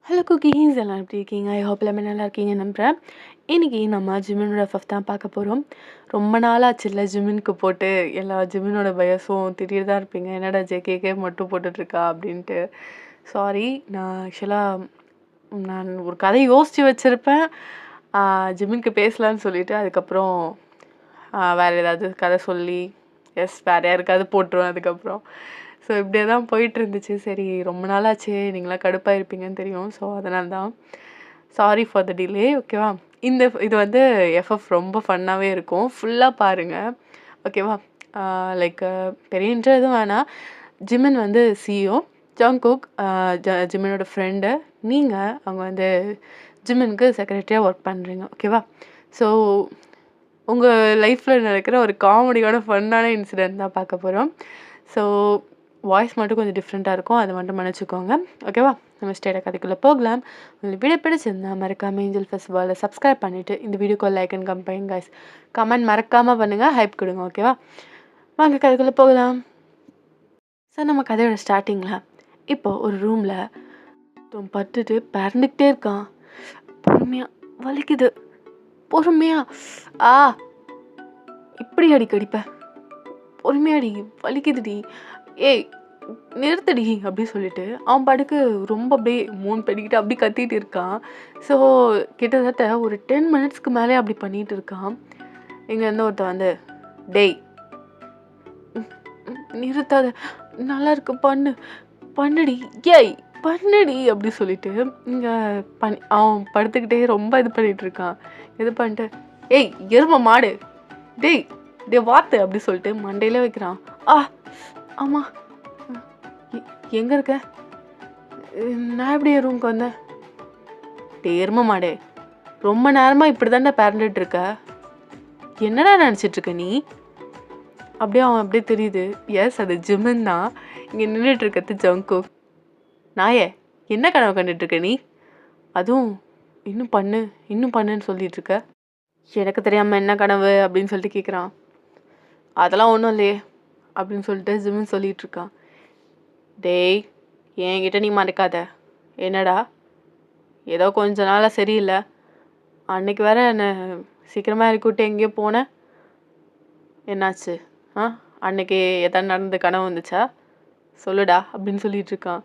Hello cookies எல்லாம் எப்படி இருக்கீங்க? ஐ ஹோப் எல்லாமே நல்லா இருக்கீங்க நம்புகிறேன். இன்றைக்கி நம்ம ஜிமினோட ஃபஃப் தான் பார்க்க போகிறோம். ரொம்ப நாளாச்சுல்ல ஜிமினுக்கு போட்டு எல்லா ஜிமினோட பயஸும் திட்டிட்டு தான் இருப்பீங்க, என்னடா ஜேகேகே மட்டும் போட்டுட்ருக்கா அப்படின்ட்டு. சாரி, நான் ஒரு கதை யோசித்து வச்சுருப்பேன், ஜிமினுக்கு பேசலான்னு சொல்லிவிட்டு அதுக்கப்புறம் வேறு ஏதாவது கதை சொல்லி வேறு யாருக்காவது போட்டுருவேன் அதுக்கப்புறம். ஸோ இப்படியே தான் போயிட்டுருந்துச்சு. சரி, ரொம்ப நாளாச்சு, நீங்களாம் கடுப்பாக இருப்பீங்கன்னு தெரியும். ஸோ அதனால தான் சாரி ஃபார் த டிலே. ஓகேவா? இது வந்து எஃப்எஃப் ரொம்ப ஃபன்னாகவே இருக்கும், ஃபுல்லாக பாருங்கள். ஓகேவா? லைக் பெரிய இன்ட்ரோ எதுவும் வேணாம். ஜிமின் வந்து சிஇஓ, ஜங்குக் ஜிமினோட ஃப்ரெண்டு. நீங்கள் அவங்க வந்து ஜிமினுக்கு செக்ரட்டரியாக ஒர்க் பண்ணுறீங்க. ஓகேவா? ஸோ உங்கள் லைஃப்பில் நடக்கிற ஒரு காமெடியான ஃபன்னான இன்சிடென்ட் தான் பார்க்க போகிறோம். ஸோ வாய்ஸ் மட்டும் கொஞ்சம் டிஃப்ரெண்ட்டாக இருக்கும், அதை மட்டும் மன்னிச்சுக்கோங்க. ஓகேவா? நம்ம ஸ்டேட்டாக கதைக்குள்ளே போகலாம். உங்களுக்கு வீடியோ பிடிச்சிருந்தா மறக்காமல் ஏஞ்சல் ஃபெஸ்டிவலில் சப்ஸ்கிரைப் பண்ணிவிட்டு இந்த வீடியோக்கு like and combine guys, comment மறக்காமல் பண்ணுங்கள், ஹைப் கொடுங்க. ஓகேவா? வாங்க கதைக்குள்ளே போகலாம். சார், நம்ம கதையோட ஸ்டார்டிங்கில் இப்போது ஒரு ரூமில் பட்டுட்டு பறந்துக்கிட்டே இருக்கான். பொறுமையாக வலிக்குது, பொறுமையாக இப்படி அடிப்ப, பொறுமையாடி வலிக்குதுடி, ஏய் நிறுத்தடி அப்படின்னு சொல்லிட்டு அவன் பாட்டுக்கு ரொம்ப அப்படியே மூணு படிக்கிட்டு அப்படி கத்திட்டு இருக்கான். ஸோ கிட்டத்தட்ட ஒரு 10 மினிட்ஸ்க்கு மேலே அப்படி பண்ணிட்டு இருக்கான். இங்கேருந்து ஒருத்தன் வந்து, டேய் நிறுத்தாத, நல்லா இருக்கு, பண்ணுடி, ஏய் பண்ணுடி அப்படி சொல்லிட்டு இங்கே அவன் படுத்துக்கிட்டே ரொம்ப இது பண்ணிட்டு இருக்கான். இது பண்ணிட்டு, ஏய் எரும மாடு, டேய் வாத்து அப்படி சொல்லிட்டு மண்டையில வைக்கிறான். ஆமாம், எங்கே இருக்க? நான் எப்படி ரூமுக்கு வந்தேன்? எரும மாடு, ரொம்ப நேரமாக இப்படி தானே பேரண்டிட்டு இருக்க, என்னடா நினச்சிட்ருக்க நீ? அப்படியே அவன் அப்படியே தெரியுது. எஸ், அது ஜிமின் தான். இங்கே நின்றுட்டு இருக்கிறது ஜங்குக். நாயே, என்ன கனவு கண்டுட்ருக்க நீ? அதுவும் இன்னும் பண்ணுன்னு சொல்லிகிட்ருக்க. எனக்கு தெரியாமல் என்ன கனவு அப்படின்னு சொல்லிட்டு கேட்குறான். அதெல்லாம் ஒன்றும் இல்லையே அப்படின்னு சொல்லிட்டு ஜிமின் சொல்லிகிட்ருக்கான். டேய், என்கிட்ட நீ மறைக்காத. என்னடா, ஏதோ கொஞ்ச நாளாக சரியில்லை, அன்னைக்கு வேற என்னை சீக்கிரமாக இறக்கிவிட்டு எங்கேயோ போனேன், என்னாச்சு? அன்னைக்கு எதாவது நடந்த கனவு வந்துச்சா? சொல்லுடா அப்படின்னு சொல்லிகிட்ருக்கான்.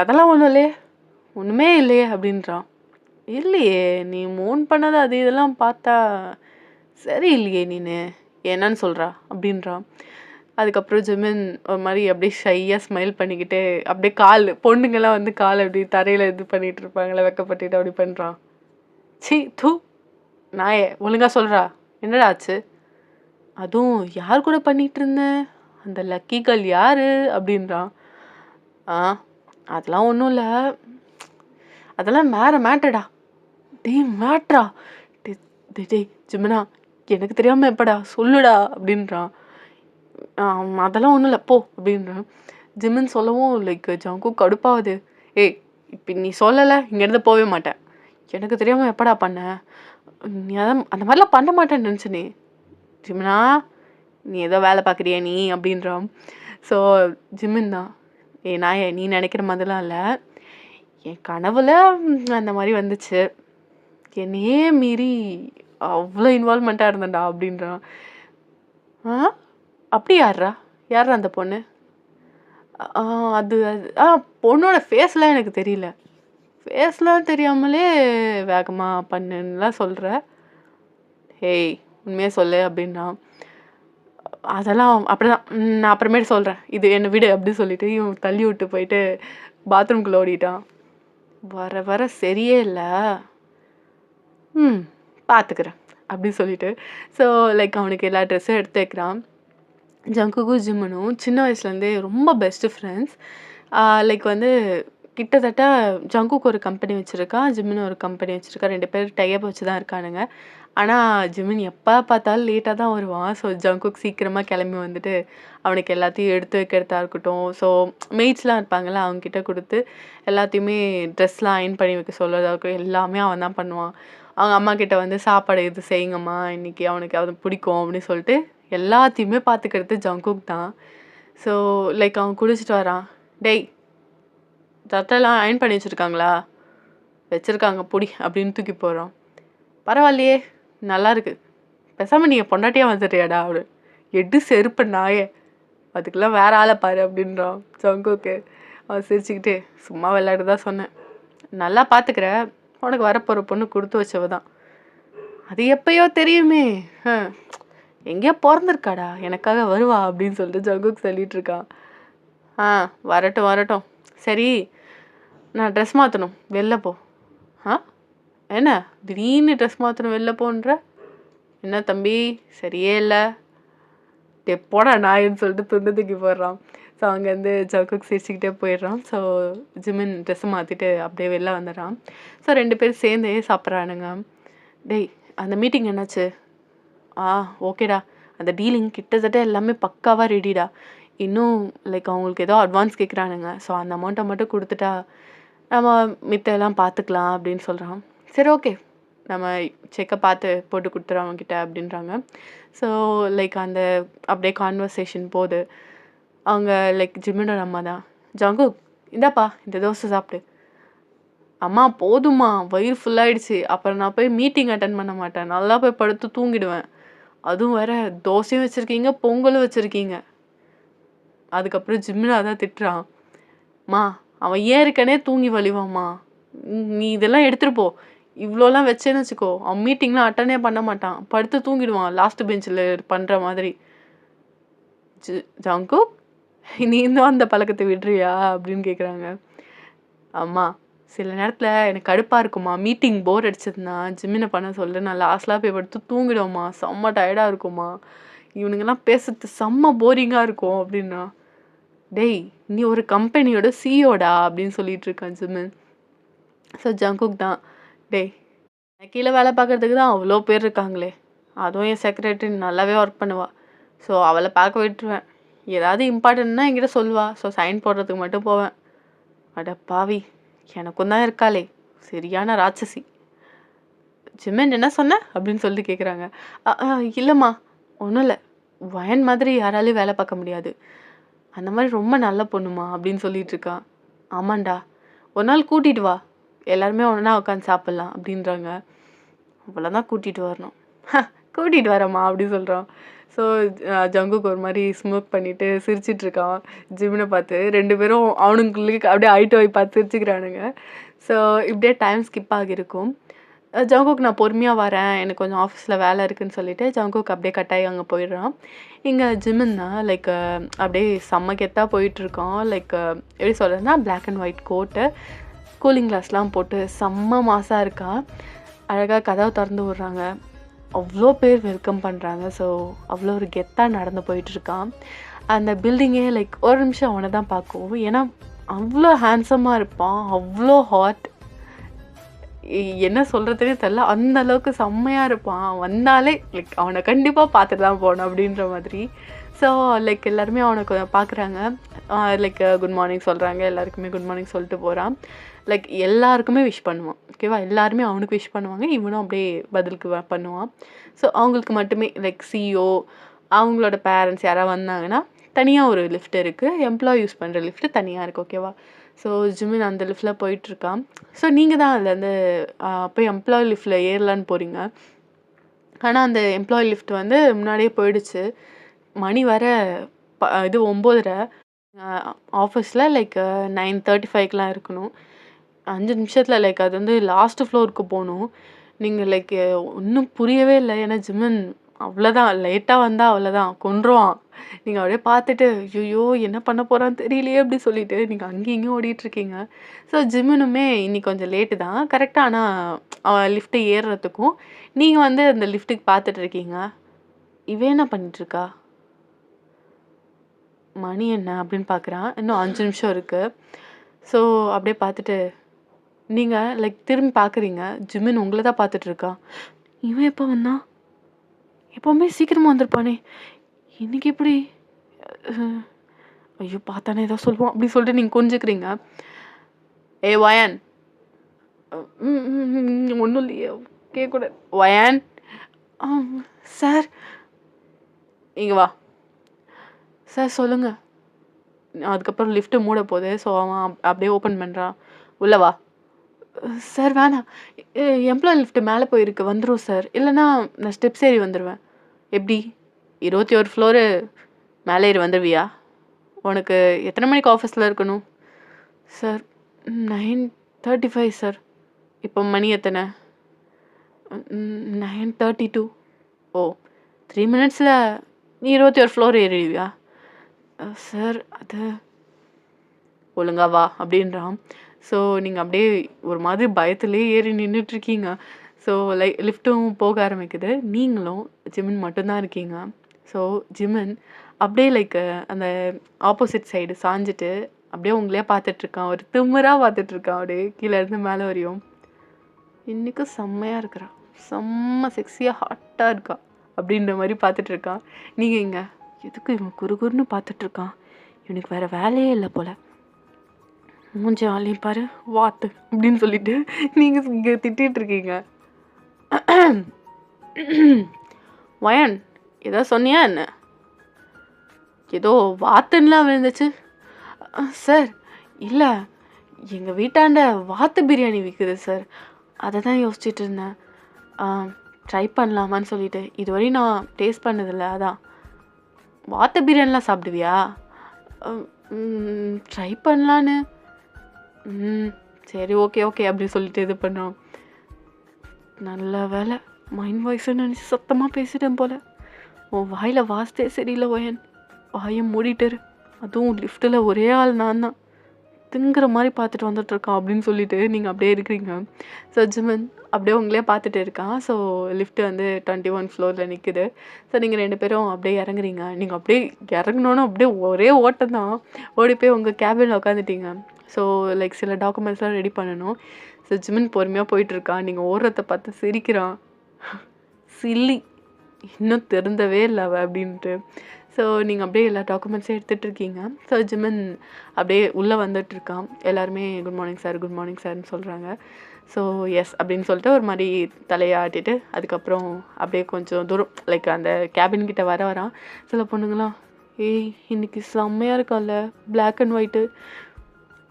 அதெல்லாம் ஒன்றும் இல்லையே, ஒன்றுமே இல்லையே அப்படின்றான். இல்லையே, நீ மூன் பண்ணது அது இதெல்லாம் பார்த்தா சரி இல்லையே, நீனு என்னன்னு சொல்கிறா அப்படின்றான். அதுக்கப்புறம் ஜிமின் ஒரு மாதிரி அப்படியே ஷையாக ஸ்மைல் பண்ணிக்கிட்டு அப்படியே பொண்ணுங்கெல்லாம் வந்து காலை அப்படி தரையில் இது பண்ணிகிட்டு இருப்பாங்களே, வெக்கப்பட்டுட்டு அப்படி பண்ணுறான். சி தூ நாயே, ஒழுங்காக சொல்கிறா, என்னடா ஆச்சு? அதுவும் யார் கூட பண்ணிகிட்டு இருந்தேன், அந்த லக்கி கேர்ள் யார் அப்படின்றான். அதெல்லாம் ஒன்றும் இல்லை, அதெல்லாம் மேட்டடா. டேய் மேட்ரா, டேய் ஜிமினா, எனக்கு தெரியாமல் எப்படா, சொல்லுடா அப்படின்றான். அதெல்லாம் ஒன்றும் இல்லை போ அப்படின்றான். ஜிமின் சொல்லவும் லைக் ஜங்குக் கடுப்பாகுது. ஏய், இப்போ நீ சொல்லலை, இங்கேருந்து போகவே மாட்டேன், எனக்கு தெரியாமல் எப்படா பண்ண, நீ அதான் அந்த மாதிரிலாம் பண்ண மாட்டேன்னு நினச்சினே. ஜிமினா, நீ ஏதோ வேலை பார்க்குறியா நீ அப்படின்றான். ஸோ ஜிமின் தான், நாயே, நீ நினைக்கிற மாதிரிலாம் இல்லை, என் கனவுல அந்த மாதிரி வந்துச்சு, என்னையே மீறி அவ்வளோ இன்வால்வ்மெண்ட்டாக இருந்தேன்டா அப்படின்றான். அப்படி யாரா அந்த பொண்ணு? அது பொண்ணோட ஃபேஸ்லாம் எனக்கு தெரியல, ஃபேஸ்லாம் தெரியாமலே வேகமாக பண்ணுன்னுலாம் சொல்கிற, ஹேய் உண்மையாக சொல்லு அப்படின்னா. அதெல்லாம் அப்படிதான், நான் அப்புறமேட்டு சொல்கிறேன், இது என்னை விடு அப்படின்னு சொல்லிட்டு இவன் தள்ளி விட்டு போயிட்டு பாத்ரூம்குள்ளே ஓடிட்டான். வர சரியே இல்லை, பார்த்துக்கிறேன் அப்படின்னு சொல்லிட்டு. ஸோ லைக் அவனுக்கு எல்லா ட்ரெஸ்ஸும் எடுத்து வைக்கிறான். ஜங்குக்கும் ஜிமினும் சின்ன வயசுலேருந்தே ரொம்ப பெஸ்ட்டு ஃப்ரெண்ட்ஸ். லைக் வந்து கிட்டத்தட்ட ஜங்குக்கு ஒரு கம்பெனி வச்சுருக்கான், ஜிமின் ஒரு கம்பெனி வச்சுருக்கான், 2 பேர் டைப் வச்சு தான் இருக்கானுங்க. ஆனால் ஜிமின் எப்போ பார்த்தாலும் லேட்டாக தான் வருவான். ஸோ ஜங்குக் சீக்கிரமாக கிளம்பி வந்துட்டு அவனுக்கு எல்லாத்தையும் எடுத்து வைக்கிறதா இருக்கட்டும், ஸோ மெய்ட்ஸ்லாம் இருப்பாங்கள்ல, அவங்கக்கிட்ட கொடுத்து எல்லாத்தையுமே ட்ரெஸ்லாம் அயன் பண்ணி வைக்க சொல்கிறதா இருக்கட்டும், எல்லாமே அவன் தான் பண்ணுவான். அவங்க அம்மா கிட்ட வந்து சாப்பாடு எது செய்யுங்கம்மா, இன்றைக்கி அவனுக்கு அது பிடிக்கும் அப்படின்னு சொல்லிட்டு எல்லாத்தையுமே பார்த்துக்கிறது ஜங்குக் தான். ஸோ லைக் அவன் குடிச்சிட்டு வரான். டேய் சட்டைலாம் அயர்ன் பண்ணி வச்சுருக்காங்களா? வச்சுருக்காங்க பொடி அப்படின்னு தூக்கி போடுறான். பரவாயில்லையே நல்லா இருக்கு, பேசாமல் நீங்கள் பொண்டாட்டியாக வந்துடுறியாடா அவரு. எடு செருப்பு நாயே, அதுக்கெல்லாம் வேற ஆளை பாரு அப்படின்றான் ஜங்குக்கு. அவன் சிரிச்சுக்கிட்டே சும்மா விளையாட தான் சொன்னேன், நல்லா பார்த்துக்கிற, உனக்கு வரப்போகிற பொண்ணு கொடுத்து வச்சவ தான். அது எப்பயோ தெரியுமே, எங்கேயோ பிறந்திருக்காடா, எனக்காக வருவா அப்படின்னு சொல்லிட்டு ஜங்குக்கு சொல்லிட்டு இருக்கான். வரட்டும் வரட்டும், சரி நான் ட்ரெஸ் மாற்றணும், வெளில போ. என்ன திடீர்னு ட்ரெஸ் மாற்றணும் வெளில போன்ற, என்ன தம்பி சரியே இல்லை, எப்போடா நாயின்னு சொல்லிட்டு துண்டு தூக்கி போடுறான். ஸோ அங்கேருந்து ஜங்குக் சிரிச்சுக்கிட்டே போயிடுறான். ஸோ ஜிமின் ட்ரெஸ்ஸை மாற்றிட்டு அப்படியே வெளில வந்துடுறான். ஸோ 2 பேரும் சேர்ந்தே சாப்பிட்றானுங்க. டேய் அந்த மீட்டிங் என்னாச்சு? ஓகேடா, அந்த டீலிங் கிட்டத்தட்ட எல்லாமே பக்காவாக ரெடிடா. இன்னும் லைக் அவங்களுக்கு ஏதோ அட்வான்ஸ் கேட்குறானுங்க. ஸோ அந்த அமௌண்ட்டை மட்டும் கொடுத்துட்டா நம்ம மித்தெல்லாம் பார்த்துக்கலாம் அப்படின்னு சொல்கிறான். சரி ஓகே, நம்ம செக்கை பார்த்து போட்டு கொடுத்துறோம் அவங்கக்கிட்ட அப்படின்றாங்க. ஸோ லைக் அந்த அப்படியே கான்வர்சேஷன் போகுது. அவங்க லைக் ஜிம்மினோட அம்மா தான், ஜங்குக் இந்தாப்பா இந்த தோசை சாப்பிடு. அம்மா போதுமா, வயிறு ஃபுல்லாகிடுச்சு, அப்புறம் நான் போய் மீட்டிங் அட்டன் பண்ண மாட்டேன், நல்லா போய் படுத்து தூங்கிடுவேன். அதுவும் வேற தோசையும் வச்சுருக்கீங்க, பொங்கலும் வச்சுருக்கீங்க. அதுக்கப்புறம் ஜிம்மினா தான் திட்டுறான், மா அவன் ஏற்கனவே தூங்கி வலிவாம்மா, நீ இதெல்லாம் எடுத்துகிட்டு போ, இவ்வளோலாம் வச்சேன்னு வச்சுக்கோ, அவன் மீட்டிங்லாம் அட்டனே பண்ண மாட்டான், படுத்து தூங்கிடுவான் லாஸ்ட் பெஞ்சில் பண்ணுற மாதிரி. ஜங்குக் நீ இன்னும் அந்த பழக்கத்தை விடுறியா அப்படின்னு கேட்குறாங்க. அம்மா சில நேரத்தில் எனக்கு கடுப்பாக இருக்குமா, மீட்டிங் போர் அடிச்சதுன்னா ஜிம்மினை பண்ண சொல்ல நான் லாஸ்ட்லாம் போய் படுத்து தூங்கிடுவோம்மா, செம்ம டயர்டாக இருக்குமா, இவனுங்கெல்லாம் பேசுறது செம்ம போரிங்காக இருக்கும் அப்படின்னா. டேய் நீ ஒரு கம்பெனியோட சிஇஓடா அப்படின்னு சொல்லிட்டு இருக்கான் ஜிமின். ஸோ ஜங்குக் தான், டேய் கீழே வேலை பார்க்குறதுக்கு தான் அவ்வளோ பேர் இருக்காங்களே, அதுவும் என் செக்ரட்டரி நல்லாவே ஒர்க் பண்ணுவா, ஸோ அவளை பார்க்க விட்டுருவேன், ஏதாவது இம்பார்ட்டன்ட்னா என்கிட்ட சொல்லுவா, ஸோ சைன் போடுறதுக்கு மட்டும் போவேன். அட பாவி, எனக்கும் தான் இருக்காளே சரியான ராட்சசி. ஜிமின் என்ன சொன்ன அப்படின்னு சொல்லிட்டு கேட்குறாங்க. இல்லைம்மா ஒன்றும் இல்லை, வயன் மாதிரி யாராலையும் வேலை பார்க்க முடியாது, அந்த மாதிரி ரொம்ப நல்ல பொண்ணுமா அப்படின்னு சொல்லிட்டு இருக்கான். ஆமாண்டா, ஒரு நாள் கூட்டிகிட்டு வா, எல்லாருமே ஒன்றா உட்காந்து சாப்பிட்லாம் அப்படின்றாங்க. அவ்வளோதான் கூட்டிகிட்டு வரணும், கூட்டிகிட்டு வரேம்மா அப்படின்னு சொல்கிறான். ஸோ ஜங்குக்கு ஒரு மாதிரி ஸ்மோக் பண்ணிவிட்டு சிரிச்சிட்டு இருக்கான் ஜிமினை பார்த்து. 2 பேரும் அவனுங்களுக்கு அப்படியே ஐட்டோ பார்த்து சிரிச்சுக்கிறானுங்க. ஸோ இப்படியே டைம் ஸ்கிப் ஆகியிருக்கும். ஜங்குக்கு நான் பொறுமையாக வரேன், எனக்கு கொஞ்சம் ஆஃபீஸில் வேலை இருக்குதுன்னு சொல்லிவிட்டு ஜங்குக்கு அப்படியே கட்டாயி அங்கே போயிடுறான். இங்கே ஜிமின்னா லைக் அப்படியே செம்ம கெத்தாக போயிட்டுருக்கான். லைக் எப்படி சொல்கிறதுனா black and white coat, cooling கிளாஸ்லாம் போட்டு செம்ம மாசாக இருக்கா. அழகாக கதவை திறந்து விட்றாங்க, அவ்வளோ பேர் வெல்கம் பண்ணுறாங்க. ஸோ அவ்வளோ ஒரு கெத்தாக நடந்து போயிட்டுருக்கான். அந்த பில்டிங்கே லைக் ஒரு நிமிஷம் அவனை தான் பார்க்கும், ஏன்னா அவ்வளோ ஹேண்ட்ஸமாக இருப்பான், அவ்வளோ ஹாட், என்ன சொல்கிறதுனே தெரில, அந்த அளவுக்கு செம்மையாக இருப்பான். வந்தாலே லைக் அவனை கண்டிப்பாக பார்த்துட்டு தான் போகணும் அப்படின்ற மாதிரி. ஸோ லைக் எல்லாருமே அவனுக்கு பார்க்குறாங்க, லைக் குட் மார்னிங் சொல்கிறாங்க, எல்லாருக்குமே குட் மார்னிங் சொல்லிட்டு போகிறான். லைக் எல்லாருக்குமே விஷ் பண்ணுவான், ஓகேவா, எல்லாருமே அவனுக்கு விஷ் பண்ணுவாங்க, இவனும் அப்படியே பதிலுக்கு பண்ணுவான். ஸோ அவங்களுக்கு மட்டுமே லைக் சிஇஓ அவங்களோட பேரண்ட்ஸ் யாராவது வந்தாங்கன்னா தனியாக ஒரு லிஃப்ட் இருக்குது, எம்ப்ளாயி யூஸ் பண்ணுற லிஃப்ட்டு தனியாக இருக்குது, ஓகேவா. ஸோ ஜிமின் அந்த லிஃப்ட்டில் போயிட்டுருக்கான். ஸோ நீங்கள் தான் அதுலேருந்து போய் எம்ப்ளாயி லிஃப்ட்டில் ஏறலான்னு போகிறீங்க. ஆனால் அந்த எம்ப்ளாயி லிஃப்ட் வந்து முன்னாடியே போயிடுச்சு, மணி வர இது 9:30, ஆஃபீஸில் லைக் 9:35க்கெலாம் இருக்கணும். 5 நிமிஷத்தில் லைக் அது வந்து லாஸ்ட்டு ஃப்ளோருக்கு போகணும். நீங்கள் லைக் ஒன்றும் புரியவே இல்லை, ஏன்னா ஜிமின் அவ்வளோதான், லேட்டாக வந்தால் அவ்வளோதான் கொன்றுவான். நீங்கள் அப்படியே பார்த்துட்டு ஐயோ என்ன பண்ண போகிறான்னு தெரியலையே அப்படி சொல்லிட்டு நீங்கள் அங்கேயும் இங்கேயும் ஓடிட்டுருக்கீங்க. ஸோ ஜிமினுமே இன்னைக்கு கொஞ்சம் லேட்டு தான் கரெக்டாக, ஆனால் அவன் லிஃப்ட்டு ஏறுறதுக்கும் நீங்கள் வந்து அந்த லிஃப்ட்டுக்கு பார்த்துட்டு இருக்கீங்க. இவன் என்ன பண்ணிட்டுருக்கா, மணி என்ன அப்படின்னு பார்க்குறான், இன்னும் 5 நிமிஷம் இருக்குது. ஸோ அப்படியே பார்த்துட்டு நீங்கள் லைக் திரும்பி பார்க்குறீங்க, ஜிமின் உங்களை தான் பார்த்துட்ருக்கான். இவன் எப்போ வந்தான், எப்போவுமே சீக்கிரமாக வந்திருப்பானே, இன்றைக்கி எப்படி, ஐயோ பார்த்தானே ஏதோ சொல்லுவோம் அப்படி சொல்லிட்டு நீங்கள் கொஞ்சிக்கிறீங்க. ஏ வயன், ஒன்றும் இல்லையே கேட்கக்கூடாது, வயன் சார் இங்கே வா, சார் சொல்லுங்கள், அதுக்கப்புறம் லிஃப்ட்டு மூட போகுது. ஸோ அவன் அப்படியே ஓப்பன் பண்ணுறான். உள்ள வா. சார் வேணாம். எம்ப்ளாயி லிஃப்ட் மேலே போயிருக்கு, வந்துடும் சார். இல்லைன்னா நான் ஸ்டெப்ஸ் ஏறி வந்துடுவேன். எப்படி 21 ஃப்ளோரு மேலே ஏறி வந்துடுவியா? உனக்கு எத்தனை மணிக்கு ஆஃபீஸில் இருக்கணும்? Sir 9:35 sir. இப்போ மணி எத்தனை? 9:32. ஓ 3 மினிட்ஸில் நீ 21 ஃப்ளோர் ஏறிடுவியா? சார் அது ஒழுங்கா வா அப்படின்றான். ஸோ நீங்கள் அப்படியே ஒரு மாதிரி பயத்துலேயே ஏறி நின்றுட்டுருக்கீங்க. ஸோ லிஃப்ட்டும் போக ஆரம்பிக்குது. நீங்களும் ஜிமின் மட்டும்தான் இருக்கீங்க. ஸோ ஜிமின் அப்படியே அந்த ஆப்போசிட் சைடு சாஞ்சிட்டு அப்படியே உங்களே பார்த்துட்ருக்கான். ஒரு திமிராக பார்த்துட்ருக்கான். அப்படியே கீழேருந்து மேலே வரையும். இன்றைக்கும் செம்மையாக இருக்கிறான், செம்ம செக்ஸியாக ஹாட்டாக இருக்கா அப்படின்ற மாதிரி பார்த்துட்ருக்கான். நீங்கள் இங்கே எதுக்கு இவன் குறுகுறுன்னு பார்த்துட்ருக்கான், இவனுக்கு வேறு வேலையே இல்லை போல், மூஞ்சி ஆளையும் பாரு வாத்து அப்படின்னு சொல்லிட்டு நீங்கள் இங்கே திட்டிகிட்ருக்கீங்க. வயன் ஏதோ சொன்னியா என்ன? ஏதோ வாத்துன்னெலாம் விழுந்துச்சு. சார் இல்லை, எங்கள் வீட்டாண்ட வாத்து பிரியாணி விற்குது சார், அதை தான் யோசிச்சுட்டு இருந்தேன். ட்ரை பண்ணலாமான்னு சொல்லிட்டு. இதுவரையும் நான் டேஸ்ட் பண்ணதில்லை, அதான். வாத்து பிரியாணிலாம் சாப்பிடுவியா? ட்ரை பண்ணலான்னு. சரி ஓகே ஓகே அப்படின்னு சொல்லிட்டு இது பண்ணோம். நல்ல வேலை மைண்ட் வாய்ஸ்ன்னு நினச்சி சத்தமாக பேசிட்டேன் போல். உன் வாயில் வாஸ்தே சரியில்லை வயன், வாயை மூடிட்டுரு. அதுவும் லிஃப்ட்டில் ஒரே ஆள் நான் தான், திங்குற மாதிரி பார்த்துட்டு வந்துட்டுருக்கான் அப்படின்னு சொல்லிட்டு நீங்கள் அப்படியே இருக்கிறீங்க. ஸோ ஜிமின் அப்படியே உங்களே பார்த்துட்டு இருக்கான். ஸோ லிஃப்ட்டு வந்து 21 ஃப்ளோரில் நிற்குது. ஸோ நீங்கள் 2 பேரும் அப்படியே இறங்குறீங்க. நீங்கள் அப்படியே இறங்கினோன்னு அப்படியே ஒரே ஓட்டம் தான், ஓடி போய் உங்கள் கேபினில் உட்காந்துட்டீங்க. ஸோ சில டாக்குமெண்ட்ஸ்லாம் ரெடி பண்ணணும். ஸோ ஜிமின் பொறுமையாக போயிட்டுருக்கான். நீங்கள் ஓடுறத பார்த்து சிரிக்கிறான். சில்லி, இன்னும் திருந்தவே இல்லை அவள் அப்படின்ட்டு. ஸோ நீங்கள் அப்படியே எல்லா டாக்குமெண்ட்ஸையும் எடுத்துகிட்டு இருக்கீங்க. ஸோ ஜிமின் அப்படியே உள்ளே வந்துட்டுருக்கான். எல்லாருமே good morning sir, good morning சார்னு சொல்கிறாங்க. ஸோ எஸ் அப்படின்னு சொல்லிட்டு ஒரு மாதிரி தலையை ஆட்டிட்டு அதுக்கப்புறம் அப்படியே கொஞ்சம் தூரம் அந்த கேபின்கிட்ட வரான். சில பொண்ணுங்களாம், ஏய் இன்னைக்கு செம்மையாக இருக்கான்ல, பிளாக் அண்ட் ஒயிட்டு,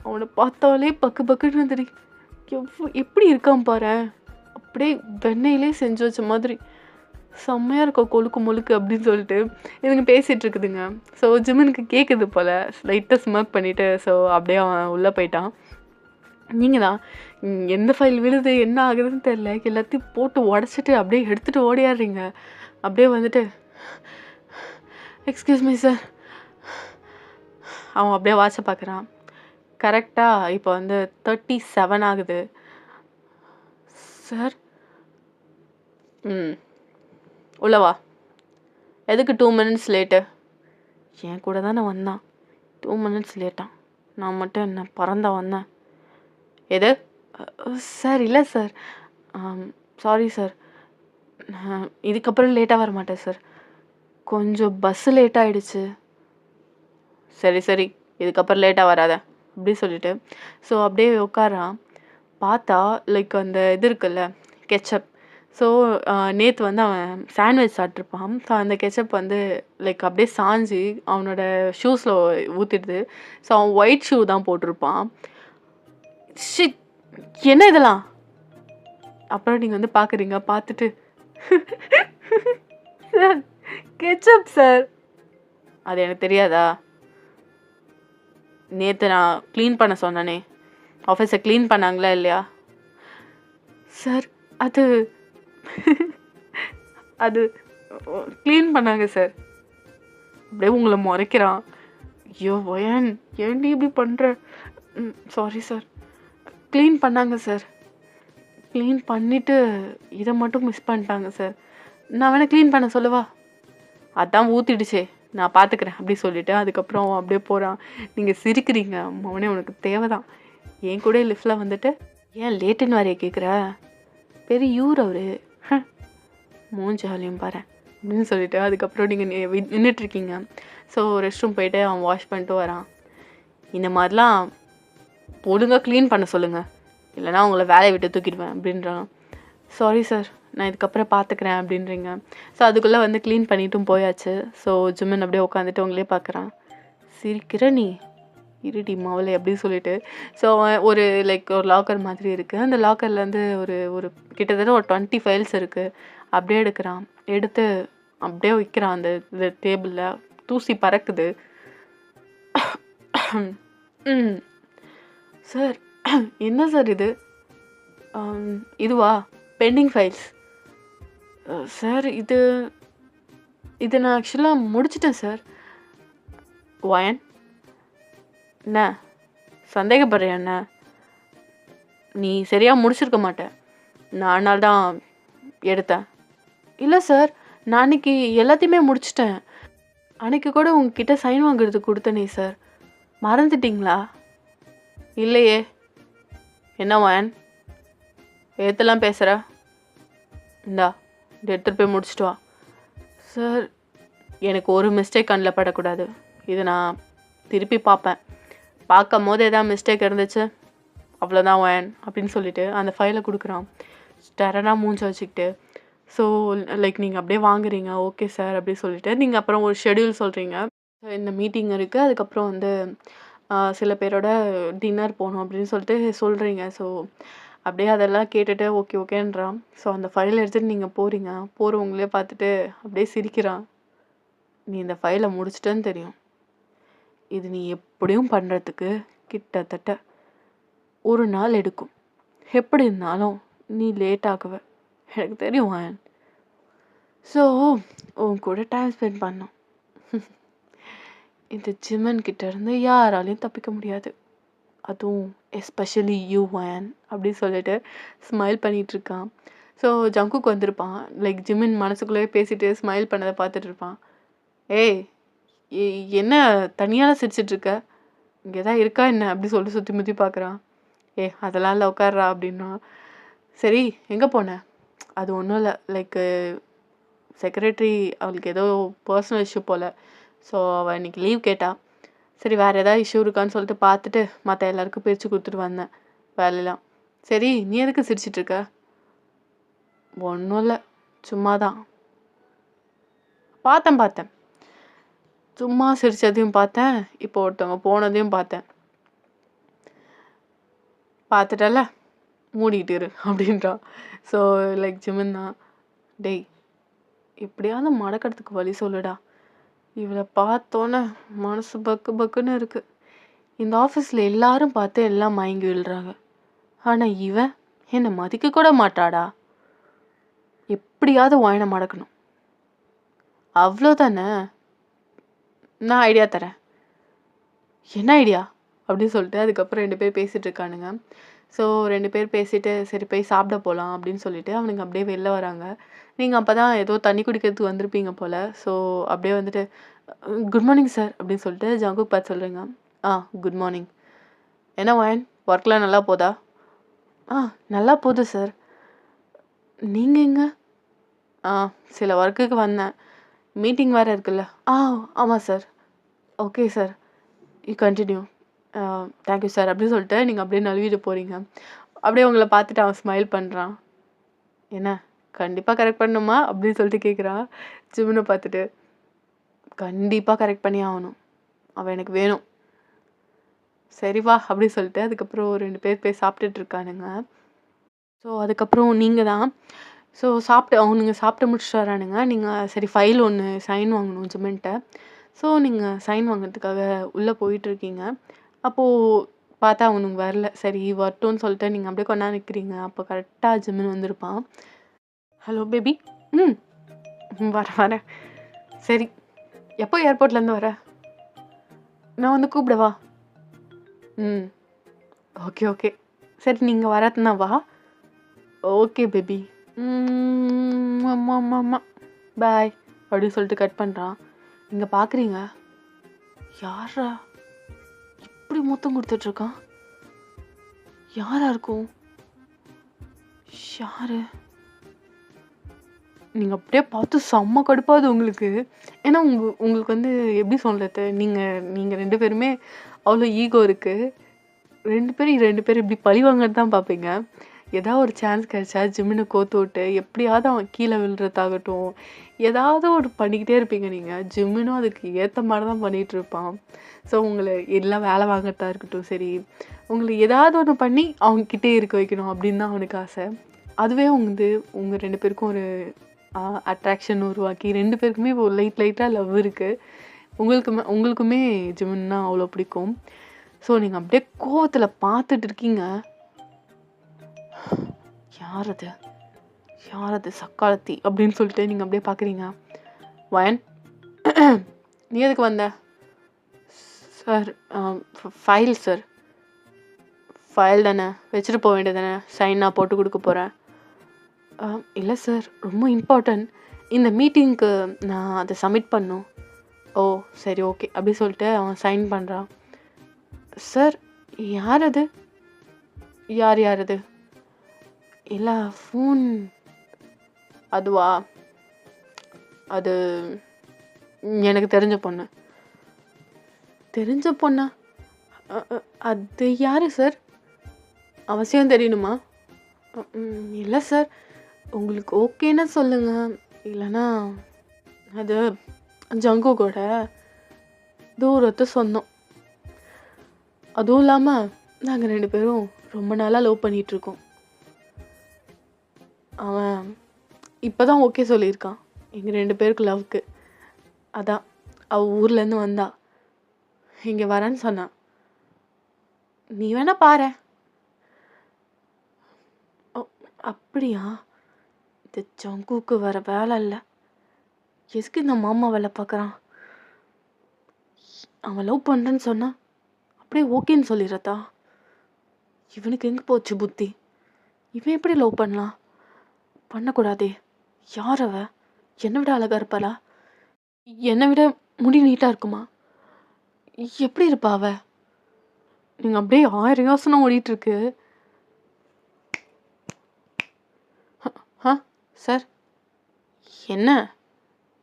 அவனை பார்த்தாலே பக்கு பக்குன்னு வந்துடு, எப்படி இருக்கான் பாரு, அப்படியே வெண்ணெயிலே செஞ்சு வச்ச மாதிரி செம்மையாக இருக்கும் கொழுக்கு முழுக்கு அப்படின்னு சொல்லிட்டு இதுங்க பேசிகிட்டு இருக்குதுங்க. ஸோ ஜிமினுக்கு கேட்குது போல், லைட்டாக ஸ்மோக் பண்ணிவிட்டு ஸோ அப்படியே அவன் உள்ளே போயிட்டான். நீங்கள் தான் எந்த ஃபைல் விழுது என்ன ஆகுதுன்னு தெரில, எல்லாத்தையும் போட்டு உடச்சிட்டு அப்படியே எடுத்துகிட்டு ஓடியாடுறீங்க. அப்படியே வந்துட்டு எக்ஸ்கியூஸ் மீ சார். அவன் அப்படியே வாட்சை பார்க்குறான். கரெக்டாக இப்போ வந்து 37 ஆகுது சார். உள்ளவா. எதுக்கு 2 மினிட்ஸ் லேட்டு? என் கூட தானே வந்தான், 2 மினிட்ஸ் லேட்டான், நான் மட்டும் என்ன பறந்தா வந்தேன்? எது சார்? இல்லை சார், சாரி சார், இதுக்கப்புறம் லேட்டாக வர மாட்டேன் சார், கொஞ்சம் பஸ்ஸு லேட் ஆகிடுச்சு. சரி சரி, இதுக்கப்புறம் லேட்டாக வராத அப்படி சொல்லிட்டு ஸோ அப்படியே உட்காரான். பார்த்தா அந்த இது இருக்குல்ல கெச்சப். ஸோ நேற்று வந்து அவன் சாண்ட்விச் சாப்பிட்ருப்பான். ஸோ அந்த கெச்சப் வந்து அப்படியே சாஞ்சி அவனோட ஷூஸில் ஊற்றிடுது. ஸோ அவன் ஒயிட் ஷூ தான் போட்டிருப்பான். ஷிட், என்ன இதெல்லாம்? அப்புறம் நீங்கள் வந்து பார்க்குறீங்க. பார்த்துட்டு சார் கெச்சப் சார். அது எனக்கு தெரியாதா? நேற்று நான் க்ளீன் பண்ண சொன்னனே, ஆஃபீஸை க்ளீன் பண்ணாங்களா இல்லையா? சார் அது அது க்ளீன் பண்ணாங்க சார். அப்படியே உங்களை முறைக்கிறான். ஐயோ வயன், ஏன்டி இப்படி பண்ணுற? சாரி சார், க்ளீன் பண்ணாங்க சார், க்ளீன் பண்ணிவிட்டு இதை மட்டும் மிஸ் பண்ணிட்டாங்க சார். நான் வேணால் க்ளீன் பண்ண சொல்லவா? அதான் ஊற்றிடுச்சே, நான் பார்த்துக்கிறேன் அப்படி சொல்லிவிட்டு அதுக்கப்புறம் அப்படியே போகிறான். நீங்கள் சிரிக்கிறீங்க. மவனே உனக்கு தேவைதான். என் கூட லிஃப்டில் வந்துட்டு ஏன் லேட்டுன்னு வரைய கேட்குற? பெரிய யூர் அவரு, மூஞ்சாலையும் பாரு அப்படின்னு சொல்லிட்டு அதுக்கப்புறம் நீங்கள் நின்றுட்டுருக்கீங்க. ஸோ ரெஸ்ட் ரூம் போயிட்டு அவன் வாஷ் பண்ணிட்டு வரான். இந்த மாதிரிலாம் ஒழுங்காக க்ளீன் பண்ண சொல்லுங்கள், இல்லைனா அவங்கள வேலையை விட்டு தூக்கிடுவேன் அப்படின்றான். சாரி சார், நான் இதுக்கப்புறம் பார்த்துக்கிறேன் அப்படின்றீங்க. ஸோ அதுக்குள்ளே வந்து க்ளீன் பண்ணிட்டும் போயாச்சு. ஸோ ஜிமின் அப்படியே உட்காந்துட்டு உங்களே பார்க்குறான். சிரிக்கிற நீ, இருடி மாவளே அப்படின்னு சொல்லிட்டு ஸோ ஒரு லைக் ஒரு லாக்கர் மாதிரி இருக்குது. அந்த லாக்கர்லேருந்து ஒரு ஒரு கிட்டத்தட்ட ஒரு 20 ஃபைல்ஸ் இருக்குது. அப்படியே எடுக்கிறான். எடுத்து அப்படியே வைக்கிறான் அந்த இது டேபிளில். தூசி பறக்குது. சார் என்ன சார் இது? இதுவா பெண்டிங் ஃபைல்ஸ்? சார் இது நான் ஆக்சுவலாக முடிச்சிட்டேன் சார். வயன் என்ன சந்தேகப்படுறியா? என்ன நீ சரியாக முடிச்சிருக்க மாட்டேன். நான் தான் எடுத்தேன். இல்லை சார், நான் அன்றைக்கி எல்லாத்தையுமே முடிச்சிட்டேன். அன்றைக்கி கூட உங்ககிட்ட சைன் வாங்குறதுக்கு கொடுத்தனே சார், மறந்துட்டிங்களா? இல்லையே. என்ன வயன் ஏற்றலாம் பேசுகிற? இந்தா இது எடுத்துகிட்டு போய் முடிச்சிட்டு வா. சார் எனக்கு ஒரு மிஸ்டேக் கண்ணில் படக்கூடாது. இது நான் திருப்பி பார்ப்பேன். பார்க்கும் போது எதாவது மிஸ்டேக் இருந்துச்சு அவ்வளோதான் வயன் அப்படின்னு சொல்லிட்டு அந்த ஃபைலை கொடுக்குறான். டெரனாக மூஞ்சி வச்சுக்கிட்டு. ஸோ லைக் நீங்கள் அப்படியே வாங்குறீங்க. ஓகே சார் அப்படின்னு சொல்லிட்டு நீங்கள் அப்புறம் ஒரு ஷெடியூல் சொல்கிறீங்க. இந்த மீட்டிங் இருக்குது, அதுக்கப்புறம் வந்து சில பேரோட டின்னர் போகணும் அப்படின்னு சொல்லிட்டு சொல்கிறீங்க. ஸோ அப்படியே அதெல்லாம் கேட்டுட்டு ஓகே ஓகேன்றான். ஸோ அந்த ஃபைலை எடுத்துகிட்டு நீங்கள் போகிறீங்க. போகிறவங்களே பார்த்துட்டு அப்படியே சிரிக்கிறான். நீ இந்த ஃபைலை முடிச்சிட்டேன்னு தெரியும். இது நீ எப்படியும் பண்ணுறதுக்கு கிட்டத்தட்ட ஒரு நாள் எடுக்கும். எப்படி இருந்தாலும் நீ லேட் ஆகுவ, எனக்கு தெரியும் வயன். ஸோ உன் கூட டைம் ஸ்பெண்ட் பண்ணோம். இந்த ஜிமன் கிட்ட இருந்து யாராலையும் தப்பிக்க முடியாது, அதுவும் எஸ்பெஷலி யூ வயன் அப்படின்னு சொல்லிட்டு ஸ்மைல் பண்ணிகிட்ருக்கான். ஸோ ஜங்குக்கு வந்திருப்பான். லைக் ஜிமின் மனசுக்குள்ளேயே பேசிட்டு ஸ்மைல் பண்ணதை பார்த்துட்டு இருப்பான். ஏய் என்ன தனியால் சிரிச்சிட்ருக்க? இங்கே தான் இருக்கா என்ன அப்படி சொல்லிட்டு சுற்றி முற்றி பார்க்குறான். அதெல்லாம் இல்லை உட்கார்றா அப்படின்னா. சரி எங்கே போனேன்? அது ஒன்றும் இல்லை, லைக்கு செக்ரட்டரி அவளுக்கு ஏதோ பர்சனல் இஷ்யூ போல். ஸோ அவள் இன்றைக்கி லீவ் கேட்டா. சரி வேறு ஏதாவது இஷ்யூ இருக்கான்னு சொல்லிட்டு பார்த்துட்டு மற்ற எல்லாருக்கும் பிரித்து கொடுத்துட்டு வந்தேன் வேலையெல்லாம். சரி நீ எதுக்கு சிரிச்சிட்ருக்க? ஒன்றும் இல்லை, சும்மா தான். பார்த்தேன் சும்மா சிரித்ததையும் பார்த்தேன், இப்போ ஒருத்தவங்க போனதையும் பார்த்தேன். பார்த்துட்டல மூடிக்கிட்டு இரு அப்படின்றான். ஸோ லைக் ஜிமின் தான், டேய் எப்படியாவது மடக்கிறதுக்கு வழி சொல்லுடா. இவளை பார்த்தோன்னே மனசு பக்கு பக்குன்னு இருக்குது. இந்த ஆஃபீஸில் எல்லாரும் பார்த்து எல்லாம் மயங்கி விழுறாங்க. ஆனால் இவன் என்னை மதிக்க கூட மாட்டாடா. எப்படியாவது வாயினை மடக்கணும், அவ்வளோதானே. நான் ஐடியா தரேன். என்ன ஐடியா அப்படின்னு சொல்லிட்டு அதுக்கப்புறம் 2 பேர் பேசிகிட்டு இருக்கானுங்க. ஸோ 2 பேர் பேசிட்டு சரி போய் சாப்பிட போகலாம் அப்படின்னு சொல்லிட்டு அவனுங்க அப்படியே வெளில வராங்க. நீங்கள் அப்போ தான் ஏதோ தண்ணி குடிக்கிறதுக்கு வந்திருப்பீங்க போல். ஸோ அப்படியே வந்துட்டு குட் மார்னிங் சார் அப்படின்னு சொல்லிட்டு ஜங்குக்கு பார்த்து சொல்கிறீங்க. Good morning. என்ன வயன் ஒர்க்லாம் நல்லா போதா? நல்லா போகுது சார். நீங்கள் எங்கே? சில ஒர்க்குக்கு வந்தேன், மீட்டிங் வேறு இருக்குல்ல. ஆமாம் sir. Okay sir, you continue. Thank you sir அப்படின்னு சொல்லிட்டு நீங்கள் அப்படியே நழுவிட்டு போகிறீங்க. அப்படியே உங்களை பார்த்துட்டு அவன் ஸ்மைல் பண்ணுறான். என்ன கண்டிப்பாக கரெக்ட் பண்ணணுமா அப்படின்னு சொல்லிட்டு கேட்குறான் ஜிமினை பார்த்துட்டு. கண்டிப்பாக கரெக்ட் பண்ணி ஆகணும், அவன் எனக்கு வேணும். சரி வா அப்படின்னு சொல்லிட்டு அதுக்கப்புறம் 2 பேர் போய் சாப்பிட்டுட்டு இருக்கானுங்க. ஸோ அதுக்கப்புறம் நீங்கள் தான் அவனுங்க சாப்பிட்டு முடிச்சுட்டு வரானுங்க. நீங்கள் சரி ஃபைல் ஒன்று சைன் வாங்கணும் ஜிமின்ட்ட. ஸோ நீங்கள் சைன் வாங்குறதுக்காக உள்ளே போயிட்டுருக்கீங்க. அப்போது பார்த்தா அவனுங்க வரல. சரி வரட்டும்னு சொல்லிட்டு நீங்கள் அப்படியே கொண்டா நிற்கிறீங்க. அப்போ கரெக்டாக ஜிமின் வந்திருப்பான். Hello baby. வரேன். சரி எப்போ ஏர்போர்ட்லேருந்து வர? நான் வந்து கூப்பிடவா? ஓகே சரி நீங்கள் வரதுனா வா. Okay baby. அம்மா பாய் அப்படின்னு சொல்லிட்டு கட் பண்ணுறான். இங்கே பார்க்குறீங்க, யாரா இப்படி மொத்தம் கொடுத்துட்ருக்கான்? யாரா இருக்கும்? யாரு? நீங்கள் அப்படியே பார்த்து செம்ம கடுப்பாது உங்களுக்கு. ஏன்னா உங்களுக்கு வந்து எப்படி சொல்கிறது, நீங்கள் 2 பேருமே அவ்வளோ ஈகோ இருக்குது. 2 பேரும் இப்படி பழி வாங்கன்னு தான் பார்ப்பீங்க. ஏதாவது ஒரு சான்ஸ் கிடைச்சா ஜிம்மினை கோத்து விட்டு எப்படியாவது அவன் கீழே விழுறதாகட்டும், ஏதாவது ஒரு பண்ணிக்கிட்டே இருப்பீங்க நீங்கள். ஜிம்மினும் அதுக்கு ஏற்ற மாதிரி தான் பண்ணிகிட்டு இருப்பான். ஸோ உங்களை எல்லாம் வேலை வாங்குறதா இருக்கட்டும் சரி, உங்களை ஏதாவது ஒன்று பண்ணி அவங்கக்கிட்டே இருக்க வைக்கணும் அப்படின்னு தான் அவனுக்கு ஆசை. அதுவே உங்கள் 2 பேருக்கும் ஒரு அட்ராக்ஷன் உருவாக்கி 2 பேருக்குமே இப்போ லைட்டாக லவ் இருக்குது. உங்களுக்குமே ஜிம்மின்னா அவ்வளோ பிடிக்கும். ஸோ நீங்கள் அப்படியே கோவத்தில் பார்த்துட்டு இருக்கீங்க. யார் அது சக்காலத்தி அப்படின்னு சொல்லிட்டு நீங்கள் அப்படியே பார்க்குறீங்க. வயன், நீ எதுக்கு வந்த? Sir file sir. ஃபைல் தானே, வச்சுட்டு போக வேண்டியது தானே, சைன் நான் போட்டு கொடுக்க போகிறேன். இல்லை சார், ரொம்ப இம்பார்ட்டன்ட், இந்த மீட்டிங்க்கு நான் அதை சப்மிட் பண்ணணும். ஓ சரி ஓகே அப்படி சொல்லிட்டு அவன் சைன் பண்ணுறான். சார் யார் அது? யார் அது? இல்லை ஃபோன். அதுவா, அது எனக்கு தெரிஞ்ச பொண்ணா? அது யார் சார்? அவசியம் தெரியணுமா? இல்லை சார், உங்களுக்கு ஓகேன்னா சொல்லுங்கள், இல்லைன்னா அது ஜங்கு கூட தூரத்தை சொந்தம். அதுவும் இல்லாமல் நாங்கள் 2 பேரும் ரொம்ப நாளாக லவ் பண்ணிகிட்ருக்கோம். அவன் இப்போ தான் ஓகே சொல்லியிருக்கான் எங்கள் 2 பேருக்கு லவ்க்கு. அதான் அவள் ஊர்லேருந்து வந்தா, இங்கே வரேன்னு சொன்னான். நீ வேணா பாரு. அப்படியா? இந்த ஜங்குக்கு வர வேலை இல்லை, எதுக்கு இந்த மாமா வேலை பார்க்குறான்? அவன் லவ் பண்ணுறேன்னு சொன்னான், அப்படியே ஓகேன்னு சொல்லிடுறதா? இவனுக்கு எங்கே போச்சு புத்தி? இவன் எப்படி லவ் பண்ணலாம்? பண்ணக்கூடாதே. யார் அவ? என்னை விட அழகாக இருப்பாளா? என்னை விட முடி நீட்டாக இருக்குமா? எப்படி இருப்பா அவ? நீங்கள் அப்படியே 1000 யோசனை ஓடிட்டுருக்கு. சார் என்ன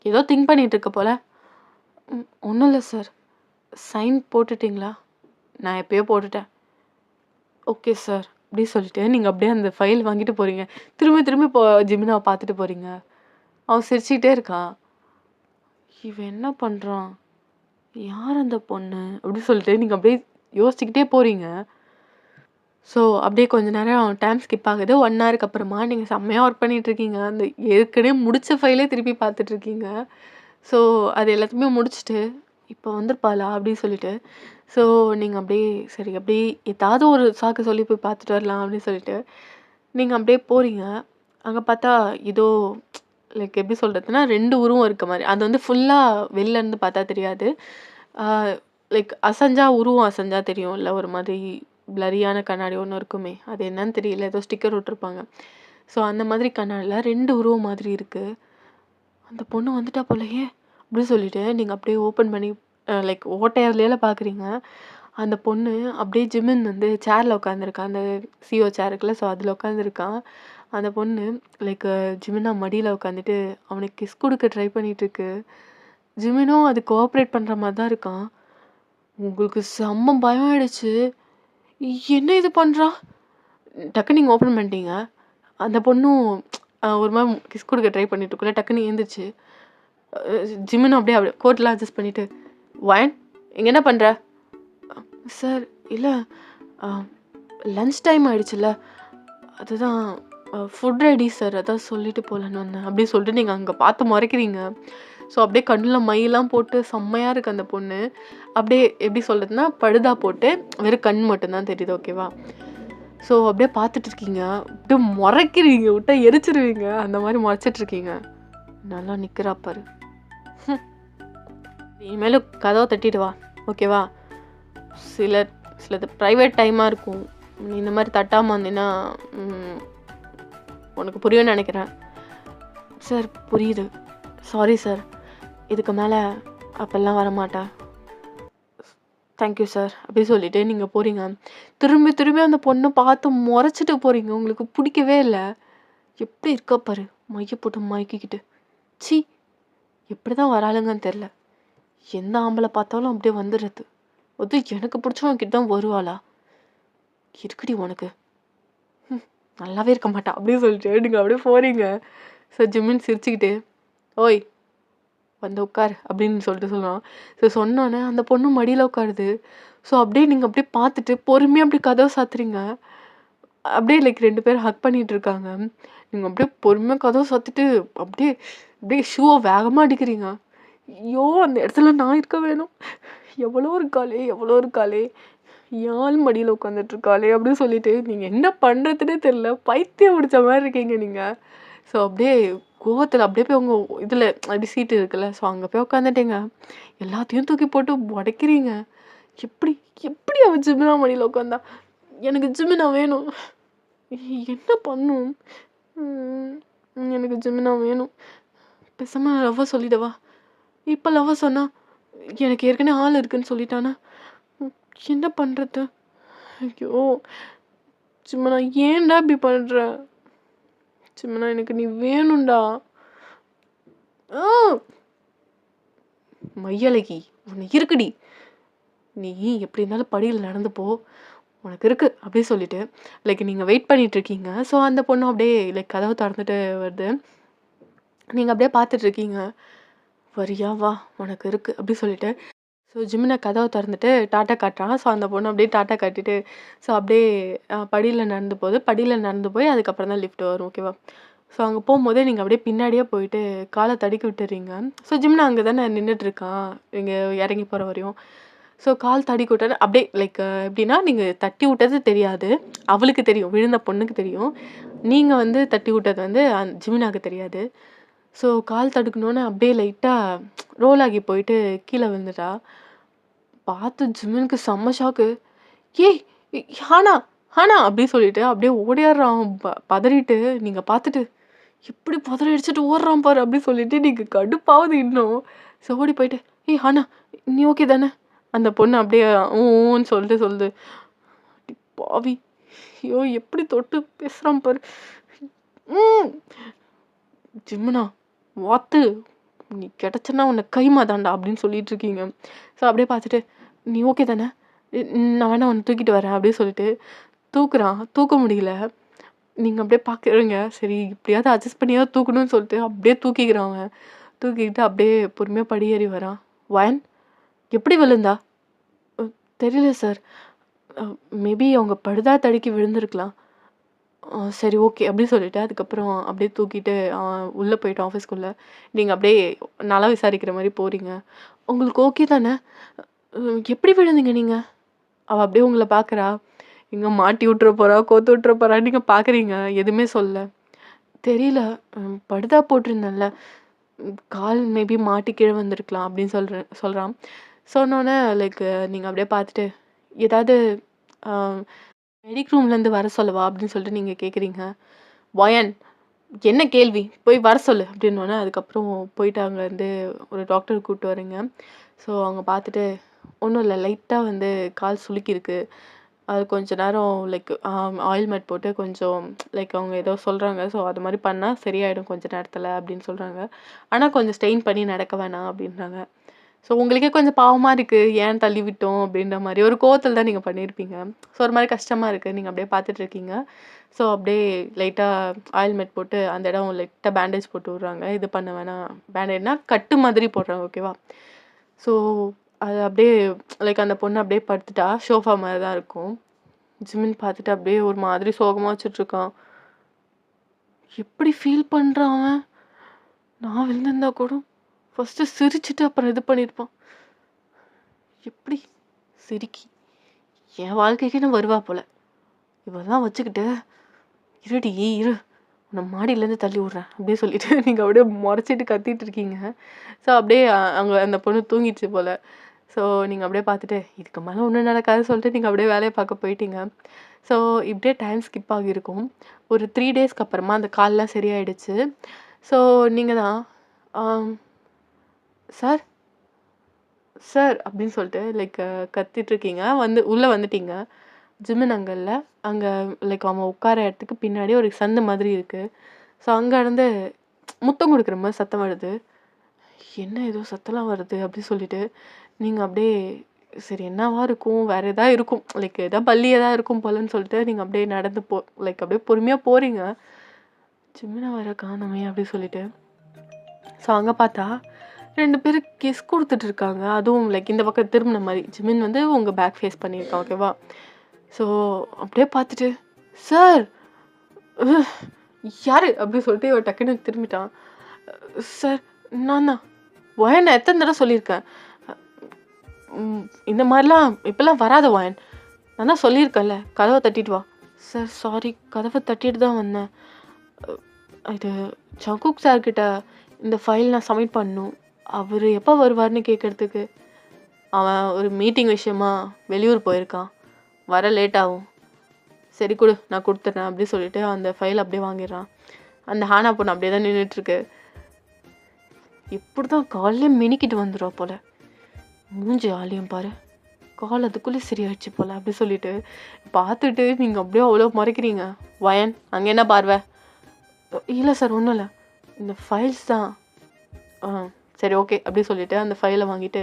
ஏதோ திங்க் பண்ணிகிட்டு இருக்க போல? ஒன்றும் இல்லை சார். சைன் போட்டுட்டிங்களா? நான் எப்போயோ போட்டுட்டேன். ஓகே சார் அப்படி சொல்லிட்டு நீங்கள் அப்படியே அந்த ஃபைல் வாங்கிட்டு போகிறீங்க. திரும்பி இப்போ ஜிமினாவை பார்த்துட்டு போகிறீங்க. அவன் சிரிச்சுக்கிட்டே இருக்கான். இவன் என்ன பண்ணுறான்? யார் அந்த பொண்ணு? அப்படி சொல்லிட்டு நீங்கள் அப்படியே யோசிச்சுக்கிட்டே போகிறீங்க. ஸோ அப்படியே கொஞ்ச நேரம் டைம் ஸ்கிப் ஆகுது. 1 ஹவருக்கு அப்புறமா நீங்கள் செம்மையாக ஒர்க் பண்ணிகிட்ருக்கீங்க. அந்த ஏற்கனவே முடித்த ஃபைலே திருப்பி பார்த்துட்ருக்கீங்க. ஸோ அது எல்லாத்தையுமே முடிச்சுட்டு இப்போ வந்திருப்பாளா அப்படின்னு சொல்லிட்டு, ஸோ நீங்கள் அப்படியே சரி அப்படியே ஏதாவது ஒரு சாக்கு சொல்லி போய் பார்த்துட்டு வரலாம் அப்படின்னு சொல்லிட்டு நீங்கள் அப்படியே போகிறீங்க. அங்கே பார்த்தா ஏதோ லைக் எப்படி சொல்கிறதுனா 2 உருவம் இருக்க மாதிரி. அது வந்து ஃபுல்லாக வெளிலேருந்து பார்த்தா தெரியாது. லைக் உருவம் அசைஞ்சா தெரியும்ல, ஒரு மாதிரி பிளரியான கண்ணாடி ஒன்று இருக்குமே, அது என்னன்னு தெரியல, ஏதோ ஸ்டிக்கர் விட்டுருப்பாங்க. ஸோ அந்த மாதிரி கண்ணாடியில் 2 உருவம் மாதிரி இருக்குது. அந்த பொண்ணு வந்துட்டா போலயே அப்படின்னு சொல்லிட்டு நீங்கள் அப்படியே ஓப்பன் பண்ணி லைக் ஓட்டையாரில் பார்க்குறீங்க. அந்த பொண்ணு அப்படியே ஜிமின் வந்து சேரில் உட்காந்துருக்கான், அந்த சிஓ சேர் இருக்குல்ல, ஸோ அதில் உட்காந்துருக்கான். அந்த பொண்ணு லைக் ஜிமினா மடியில் உட்காந்துட்டு அவனுக்கு கிஸ் கொடுக்க ட்ரை பண்ணிகிட்ருக்கு. ஜிமினும் அது கோஆப்ரேட் பண்ணுற மாதிரி தான் இருக்கான். உங்களுக்கு செம்ம பயம் ஆயிடுச்சு. என்ன இது பண்ணுறா? டக்குன்னு நீங்கள் ஓப்பன் பண்ணிட்டீங்க. அந்த பொண்ணும் ஒரு மாதிரி கிஸ் கொடுக்க ட்ரை பண்ணிட்டு இருக்குள்ள, டக்குன்னு எழுந்திரிச்சு ஜிமினும் அப்படியே கோட்டெலாம் அட்ஜஸ்ட் பண்ணிவிட்டு, வயன் இங்கே என்ன பண்ணுற? சார் இல்லை லன்ச் டைம் ஆகிடுச்சுல்ல, அதுதான் ஃபுட் ரெடி சார், அதான் சொல்லிட்டு போகலான்னு வந்தேன் அப்படின்னு சொல்லிட்டு நீங்கள் அங்கே பார்த்து முறைக்கிறீங்க. ஸோ அப்படியே கண்ணில் மையெல்லாம் போட்டு செம்மையாக இருக்குது அந்த பொண்ணு. அப்படியே எப்படி சொல்கிறதுனா பழுதா போட்டு வெறும் கண் மட்டும்தான் தெரியுது, ஓகேவா? ஸோ அப்படியே பார்த்துட்ருக்கீங்க, அப்படியே முறைக்கிறீங்க, விட்டா எரிச்சிருவீங்க, அந்த மாதிரி முறைச்சிட்ருக்கீங்க. நல்லா நிற்கிறா பாரு. இனிமேலும் கதவை தட்டிட்டு வா, ஓகேவா? சிலது ப்ரைவேட் டைமாக இருக்கும், நீ இந்த மாதிரி தட்டாமல் வந்தீங்கன்னா உனக்கு புரியும்னு நினைக்கிறேன். சார் புரியுது, சாரி சார், இதுக்கு மேலே அப்பெல்லாம் வரமாட்டேன், தேங்க்யூ சார் அப்படி சொல்லிவிட்டு நீங்கள் போகிறீங்க. திரும்பி அந்த பொண்ணை பார்த்து முறைச்சிட்டு போகிறீங்க. உங்களுக்கு பிடிக்கவே இல்லை. எப்படி இருக்கா பாரு, மைய போட்டு மயக்கிக்கிட்டு. சி, எப்படி தான் வராளுங்கன்னு தெரில. எந்த ஆம்பளை பார்த்தாலும் அப்படியே வந்துடுறது. அது எனக்கு பிடிச்சவங்க கிட்ட தான் வருவாளா? இருக்குடி உனக்கு. நல்லாவே இருக்க மாட்டா அப்படின்னு சொல்லிட்டு நீங்கள் அப்படியே போகிறீங்க. ஸோ ஜிமின் சிரிச்சுக்கிட்டு, ஓய் வந்து உட்காரு அப்படின்னு சொல்லிட்டு சொல்லுவான். ஸோ சொன்னோன்னே அந்த பொண்ணு மடியில் உட்காருது. ஸோ அப்படியே நீங்கள் அப்படியே பார்த்துட்டு பொறுமையாக அப்படியே கதவை சாத்துறீங்க. அப்படியே லைக் 2 பேரும் ஹக் பண்ணிட்டு இருக்காங்க. நீங்க அப்படியே பொறுமையா கதவை சாத்திட்டு அப்படியே அப்படியே ஷூவை வேகமா அடிக்கிறீங்க. ஐயோ! அந்த இடத்துல நான் இருக்க வேணும். எவ்வளோ இருக்காளே, எவ்வளோ இருக்காளே, யாழ் மடியில் உட்காந்துட்டு இருக்காளே அப்படின்னு சொல்லிட்டு நீங்கள் என்ன பண்ணுறதுனே தெரியல. பைத்தியம் பிடிச்ச மாதிரி இருக்கீங்க நீங்கள். ஸோ அப்படியே கோவத்தில் அப்படியே போய் உங்கள் இதில் அப்படி சீட்டு இருக்குல்ல, ஸோ அங்கே போய் உட்காந்துட்டீங்க. எல்லாத்தையும் தூக்கி போட்டு உடைக்கிறீங்க. எப்படி எப்படி அவன் ஜிமினா மடியில் உட்காந்தா? எனக்கு ஜிமினா வேணும். என்ன பண்ணும்? எனக்கு ஜிமினா வேணும். பேசாம லவ்வ சொல்லிடவா? இப்போ லவ்வ சொன்னா எனக்கு ஏற்கனவே ஆள் இருக்குன்னு சொல்லிட்டானா? என்ன பண்ணுறது? ஐயோ ஜிமினா, ஏன்டா இப்படி பண்ணுற? ஜிமினா, எனக்கு நீ வேணும்டா. மையழகி உன்னை இருக்குடி, நீ எப்படி இருந்தாலும் படியில் நடந்து போ, உனக்கு இருக்கு அப்படின்னு சொல்லிட்டு லைக் நீங்கள் வெயிட் பண்ணிட்டு இருக்கீங்க. ஸோ அந்த பொண்ணு அப்படியே லைக் கதவை திறந்துட்டு வருது. நீங்கள் அப்படியே பார்த்துட்டு இருக்கீங்க. வரியா வா உனக்கு இருக்கு அப்படி சொல்லிட்டு ஸோ ஜிமினை கதவை திறந்துட்டு டாட்டா காட்டுறான். ஸோ அந்த பொண்ணு அப்படியே டாட்டா காட்டிட்டு ஸோ அப்படியே படியில் நடந்து போகுது. படியில் நடந்து போய் அதுக்கப்புறம் தான் லிஃப்ட் வரும். ஓகேவா? ஸோ அங்கே போகும்போதே நீங்கள் அப்படியே பின்னாடியே போயிட்டு காலை தடுக்கி விட்டுறீங்க. ஸோ ஜிமினா அங்கே தானே நின்றுட்டு இருக்கான் இங்கே இறங்கி போகிற வரையும். ஸோ கால் தடுக்கி விட்டாரு அப்படியே லைக் எப்படின்னா நீங்கள் தட்டி விட்டது தெரியாது, அவளுக்கு தெரியும், விழுந்த பொண்ணுக்கு தெரியும். நீங்கள் வந்து தட்டி விட்டது வந்து ஜிமினாக்கு தெரியாது. ஸோ கால் தடுக்கணுன்னு அப்படியே லைட்டாக ரோல் ஆகி போயிட்டு கீழே விழுந்துட்டா. பார்த்து ஜிமினுக்கு செம்ம ஷாக்கு. ஏய் ஹானா ஹானா அப்படின்னு சொல்லிட்டு அப்படியே ஓடியாடுறான் பதறிட்டு. நீங்கள் பார்த்துட்டு எப்படி பதறி அடிச்சுட்டு ஓடுறான் பாரு அப்படின்னு சொல்லிட்டு நீங்கள் கடுப்பாவது இன்னும். ஸோ ஓடி போயிட்டு, ஏய் ஹானா நீ ஓகே தானே? அந்த பொண்ணு அப்படியே ஊன்னு சொல்லிட்டு சொல்லுது. பாவி, ஐயோ எப்படி தொட்டு பேசுகிறான் பாரு. ஜிம்முனா வாத்து, நீ கிடச்சனா உன்னை கைமா தாண்டா அப்படின்னு சொல்லிட்டு இருக்கீங்க. ஸோ அப்படியே பார்த்துட்டு, நீ ஓகே தானே? நான் வேணா உன்னை தூக்கிட்டு வரேன் அப்படின்னு சொல்லிட்டு தூக்குறான். தூக்க முடியல. நீங்கள் அப்படியே பார்க்குறீங்க. சரி இப்படியாவது அட்ஜஸ்ட் பண்ணியாவது தூக்கணும்னு சொல்லிட்டு அப்படியே தூக்கிக்கிறான். அவன் தூக்கிக்கிட்டு அப்படியே பொறுமையாக படியேறி வரான். வயன் எப்படி விழுந்தா? தெரியல சார், மேபி அவங்க படுதா தடுக்கி விழுந்திருக்கலாம். சரி ஓகே அப்படின்னு சொல்லிட்டு அதுக்கப்புறம் அப்படியே தூக்கிட்டு உள்ளே போயிட்டு ஆஃபீஸ்க்குள்ளே நீங்கள் அப்படியே நல்லா விசாரிக்கிற மாதிரி போகிறீங்க. உங்களுக்கு ஓகே தானே? எப்படி விழுந்தீங்க நீங்கள்? அவள் அப்படியே உங்களை பார்க்குறா. இங்கே மாட்டி விட்டுற போகிறா, கோத்து விட்டுற போகிறா. நீங்கள் பார்க்குறீங்க, எதுவுமே சொல்ல. தெரியல, படுதா போட்டிருந்தேன்ல, கால் மேபி மாட்டி கீழே வந்திருக்கலாம் அப்படின்னு சொல்கிறான். சொன்னோன்னே லைக் நீங்கள் அப்படியே பார்த்துட்டு ஏதாவது மெடிக் ரூம்லேருந்து வர சொல்லவா அப்படின்னு சொல்லிட்டு நீங்கள் கேட்குறீங்க. வயன் என்ன கேள்வி, போய் வர சொல்லு அப்படின்னோடனே அதுக்கப்புறம் போயிட்டு அங்கேருந்து ஒரு டாக்டர் கூப்பிட்டு வரீங்க. ஸோ அவங்க பார்த்துட்டு ஒன்றும் இல்லை, லைட்டாக வந்து கால் சுளுக்கியிருக்கு, அது கொஞ்சம் நேரம் லைக் ஆயில்மெண்ட் போட்டு கொஞ்சம் லைக் அவங்க ஏதோ சொல்கிறாங்க. ஸோ அது மாதிரி பண்ணால் சரியாயிடும் கொஞ்சம் நேரத்தில் அப்படின்னு சொல்கிறாங்க. ஆனால் கொஞ்சம் ஸ்டெயின் பண்ணி நடக்க வேணாம் அப்படின்றாங்க. ஸோ உங்களுக்கே கொஞ்சம் பாவமாக இருக்குது, ஏன் தள்ளி விட்டோம் அப்படின்ற மாதிரி ஒரு கோவத்தில் தான் நீங்கள் பண்ணியிருப்பீங்க. ஸோ ஒரு மாதிரி கஷ்டமாக இருக்குது. நீங்கள் அப்படியே பார்த்துட்ருக்கீங்க. ஸோ அப்படியே லைட்டாக ஆயில்மெண்ட் போட்டு அந்த இடம் லைட்டாக பேண்டேஜ் போட்டு விட்றாங்க. இது பண்ண வேணாம், பேண்டேஜ்னா கட்டு மாதிரி போடுறாங்க. ஓகேவா? ஸோ அது அப்படியே லைக் அந்த பொண்ணு அப்படியே படுத்துட்டா. ஷோஃபா மாதிரி தான் இருக்கும். ஜிமின் பார்த்துட்டு அப்படியே ஒரு மாதிரி சோகமாக வச்சுட்ருக்கான். எப்படி ஃபீல் பண்ணுறான் அவன்? நான் விழுந்திருந்தா கூட ஃபஸ்ட்டு சிரிச்சுட்டு அப்புறம் இது பண்ணியிருப்பான். எப்படி சிரிக்கி என் வாழ்க்கைக்குன்னு வருவா போல். இவெல்லாம் வச்சுக்கிட்டு இருடி இரு, உன்னை மாடியிலேருந்து தள்ளி விட்றேன் அப்படியே சொல்லிட்டு நீங்கள் அப்படியே முறைச்சிட்டு கத்திட்டு இருக்கீங்க. ஸோ அப்படியே அங்கே அந்த பொண்ணு தூங்கிடுச்சு போல். ஸோ நீங்கள் அப்படியே பார்த்துட்டு இதுக்கு மேலே ஒன்றும் நடக்காது சொல்லிட்டு நீங்கள் அப்படியே வேலையை பார்க்க போயிட்டீங்க. ஸோ இப்படியே டைம் ஸ்கிப் ஆகியிருக்கும். ஒரு 3 டேஸ்க்கு அப்புறமா அந்த கால்லாம் சரியாயிடுச்சு. ஸோ நீங்கள் தான் சார் சார் அப்படின்னு சொல்லிட்டு லைக் கத்திட்ருக்கீங்க. உள்ளே வந்துட்டீங்க. ஜிமின் அங்கே இல்லை. அங்கே லைக் அவன் உட்கார இடத்துக்கு பின்னாடி ஒரு சந்து மாதிரி இருக்குது. ஸோ அங்கே இருந்து முத்தம் கொடுக்குற மாதிரி சத்தம் வருது. என்ன ஏதோ சத்தம்லாம் வருது அப்படின்னு சொல்லிட்டு நீங்கள் அப்படியே சரி என்னவா இருக்கும், வேறு எதா இருக்கும், லைக் எதா பல்லியாக தான் இருக்கும் போலன்னு சொல்லிட்டு நீங்கள் அப்படியே நடந்து லைக் அப்படியே பொறுமையாக போகிறீங்க. ஜிமினை வர காணுமே அப்படி சொல்லிட்டு. ஸோ அங்கே பார்த்தா 2 பேர் கிஸ் கொடுத்துட்டு இருக்காங்க. அதுவும் லைக் இந்த பக்கம் திரும்பின மாதிரி. ஜிமின் வந்து உங்கள் பேக் ஃபேஸ் பண்ணியிருக்கான், ஓகேவா? ஸோ அப்படியே பார்த்துட்டு, சார் யார் அப்படி சொல்லிட்டு இவன் டக்குன்னு திரும்பிட்டான். சார் நான் தான். வயன் நான் எத்தனை தடவை சொல்லியிருக்கேன், இந்த மாதிரிலாம் இப்போல்லாம் வராத வயன், நான் தான் சொல்லியிருக்கேன்ல கதவை தட்டிட்டு வா. சார் சாரி, கதவை தட்டிட்டு தான் வந்தேன். இது ஜங்குக் சார்கிட்ட இந்த ஃபைல் நான் சப்மிட் பண்ணணும். அவர் எப்போ வருவார்னு கேட்குறதுக்கு. அவன் ஒரு மீட்டிங் விஷயமா வெளியூர் போயிருக்கான், வர லேட் ஆகும். சரி கொடு, நான் கொடுத்துட்றேன் அப்படி சொல்லிட்டு அந்த ஃபைல் அப்படியே வாங்கிடுறான். அந்த ஹானா பொண்ணு அப்படியே தான் நின்றுட்டுருக்கு. இப்படி தான் காலையிலே மினிக்கிட்டு வந்துடும் போல். மூஞ்சி ஆலியும் பாரு, கால் அதுக்குள்ளே சரியாயிடுச்சு போல் அப்படி சொல்லிட்டு பார்த்துட்டு நீங்கள் அப்படியே அவ்வளோ மறைக்கிறீங்க. வயன் அங்கே என்ன பார்வை? இல்லை சார் ஒன்றும் இல்லை, இந்த ஃபைல்ஸ் தான். சரி ஓகே அப்படி சொல்லிவிட்டு அந்த ஃபைலை வாங்கிட்டு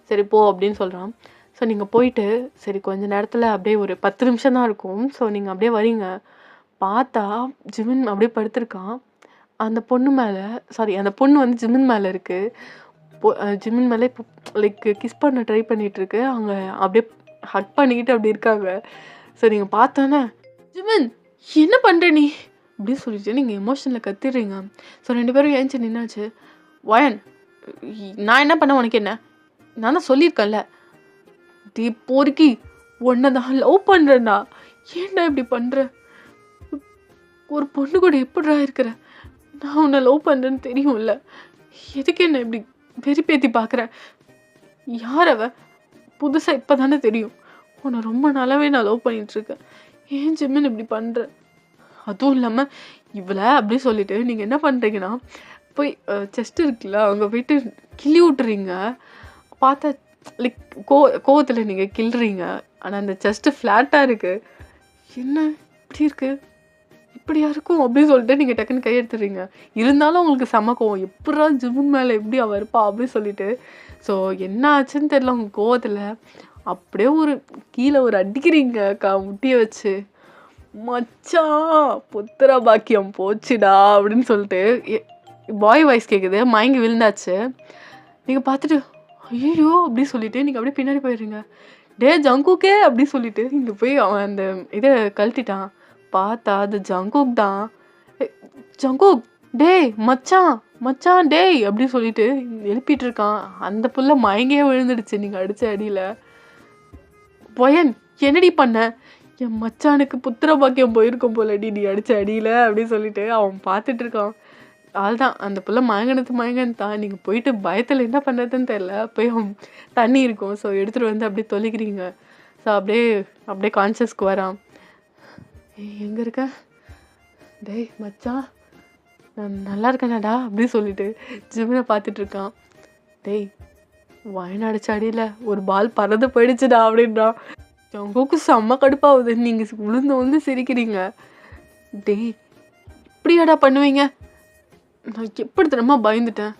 சரி போ அப்படின்னு சொல்கிறான். ஸோ நீங்கள் போயிட்டு சரி கொஞ்சம் நேரத்தில் அப்படியே ஒரு 10 நிமிஷம் தான் இருக்கும். ஸோ நீங்கள் அப்படியே வரீங்க. பார்த்தா ஜிமின் அப்படியே படுத்திருக்கான். அந்த பொண்ணு மேலே அந்த பொண்ணு வந்து ஜிமின் மேலே இருக்குது. ஜிமின் மேலே இப்போ லைக் கிஸ் பண்ண ட்ரை பண்ணிகிட்ருக்கு. அவங்க அப்படியே ஹக் பண்ணிக்கிட்டு அப்படி இருக்காங்க. ஸோ நீங்கள் பார்த்தோன்னே ஜிமின் என்ன பண்ணுற நீ அப்படின்னு சொல்லிட்டு நீங்கள் எமோஷனில் கத்திடுறீங்க. ஸோ 2 பேரும் ஏஞ்சி நின்னாச்சு. வயன் நான் என்ன பண்ண, உனக்கு என்ன? நான் தான் சொல்லியிருக்கேன்ல, பொறுக்கி உன்னை தான் லவ் பண்ணுறேன்டா, ஏன்டா இப்படி பண்ணுற? ஒரு பொண்ணு கூட எப்படிடா இருக்கிற? நான் உன்னை லவ் பண்ணுறேன்னு தெரியும்ல, எதுக்கு என்ன இப்படி வெறிப்பேத்தி பார்க்குறேன்? யார் அவ? புதுசாக இப்போ தானே தெரியும். உன்னை ரொம்ப நாளாவே நான் லவ் பண்ணிகிட்ருக்கேன். ஏன் ஜிமின் இப்படி பண்ணுற? அதுவும் இல்லாமல் இவளை அப்படி சொல்லிட்டு நீங்கள் என்ன பண்ணுறீங்கன்னா போய் செஸ்ட் இருக்குல்ல அங்கே போயிட்டு கிள்ளி விட்டுறீங்க. பார்த்தா லைக் கோவத்தில் நீங்கள் கிள்றீங்க. ஆனால் அந்த செஸ்ட்டு ஃப்ளாட்டாக இருக்குது. என்ன இப்படி இருக்குது, இப்படியா இருக்கும் அப்படின்னு சொல்லிட்டு நீங்கள் டக்குன்னு கையெடுத்துறீங்க. இருந்தாலும் உங்களுக்கு செம கோவம், எப்படா ஜிமின் மேலே எப்படி அவள் இருப்பா அப்படின்னு சொல்லிட்டு. ஸோ என்ன ஆச்சுன்னு தெரியல, உங்கள் கோவத்தில் அப்படியே ஒரு கீழே ஒரு அடிக்கிறீங்க முட்டியை வச்சு. மச்சான் புத்திர பாக்கியம் போச்சுடா அப்படின்னு சொல்லிட்டு பாய் வாய்ஸ் கேட்குது. மயங்கி விழுந்தாச்சு. நீங்கள் பார்த்துட்டு ஐயோ அப்படி சொல்லிட்டு நீங்கள் அப்படியே பின்னாடி போயிடுறீங்க. டே ஜங்குக்கே அப்படி சொல்லிட்டு இங்கே போய் அவன் அந்த இதை கழட்டிட்டான். பார்த்தா அது ஜங்குக் தான். ஜங்குக் டேய் மச்சான் மச்சான் டேய் அப்படி சொல்லிட்டு எழுப்பிட்டு இருக்கான். அந்த புள்ள மயங்கே விழுந்துடுச்சு நீங்கள் அடித்த அடியில். பொயன் என்னடி பண்ண? என் மச்சானுக்கு புத்திர பாக்கியம் போயிருக்கும் போலடி நீ அடித்த அடியில் அப்படின்னு சொல்லிட்டு அவன் பார்த்துட்டு இருக்கான். ஆள்தான் அந்த புள்ள மயங்கன்னு தான். நீங்கள் போயிட்டு பயத்தில் என்ன பண்ணுறதுன்னு தெரில. போய் தண்ணி இருக்கும், ஸோ எடுத்துகிட்டு வந்து அப்படியே தொலைக்கிறீங்க. ஸோ அப்படியே கான்ஷியஸ்க்கு வரான். எங்கே இருக்க? டேய் மச்சான் நான் நல்லா இருக்கேனாடா அப்படின்னு சொல்லிட்டு ஜிமினை பார்த்துட்ருக்கான். டேய் வயநாடு அடியில் ஒரு பால் பறந்து போயிடுச்சுடா அப்படின்றான். ஜங்குக்கு செம்ம கடுப்பாகுது. நீங்கள் விழுந்து சிரிக்கிறீங்க. டேய் இப்படியாடா பண்ணுவீங்க? நான் எப்படி தெரியுமா பயந்துட்டேன்.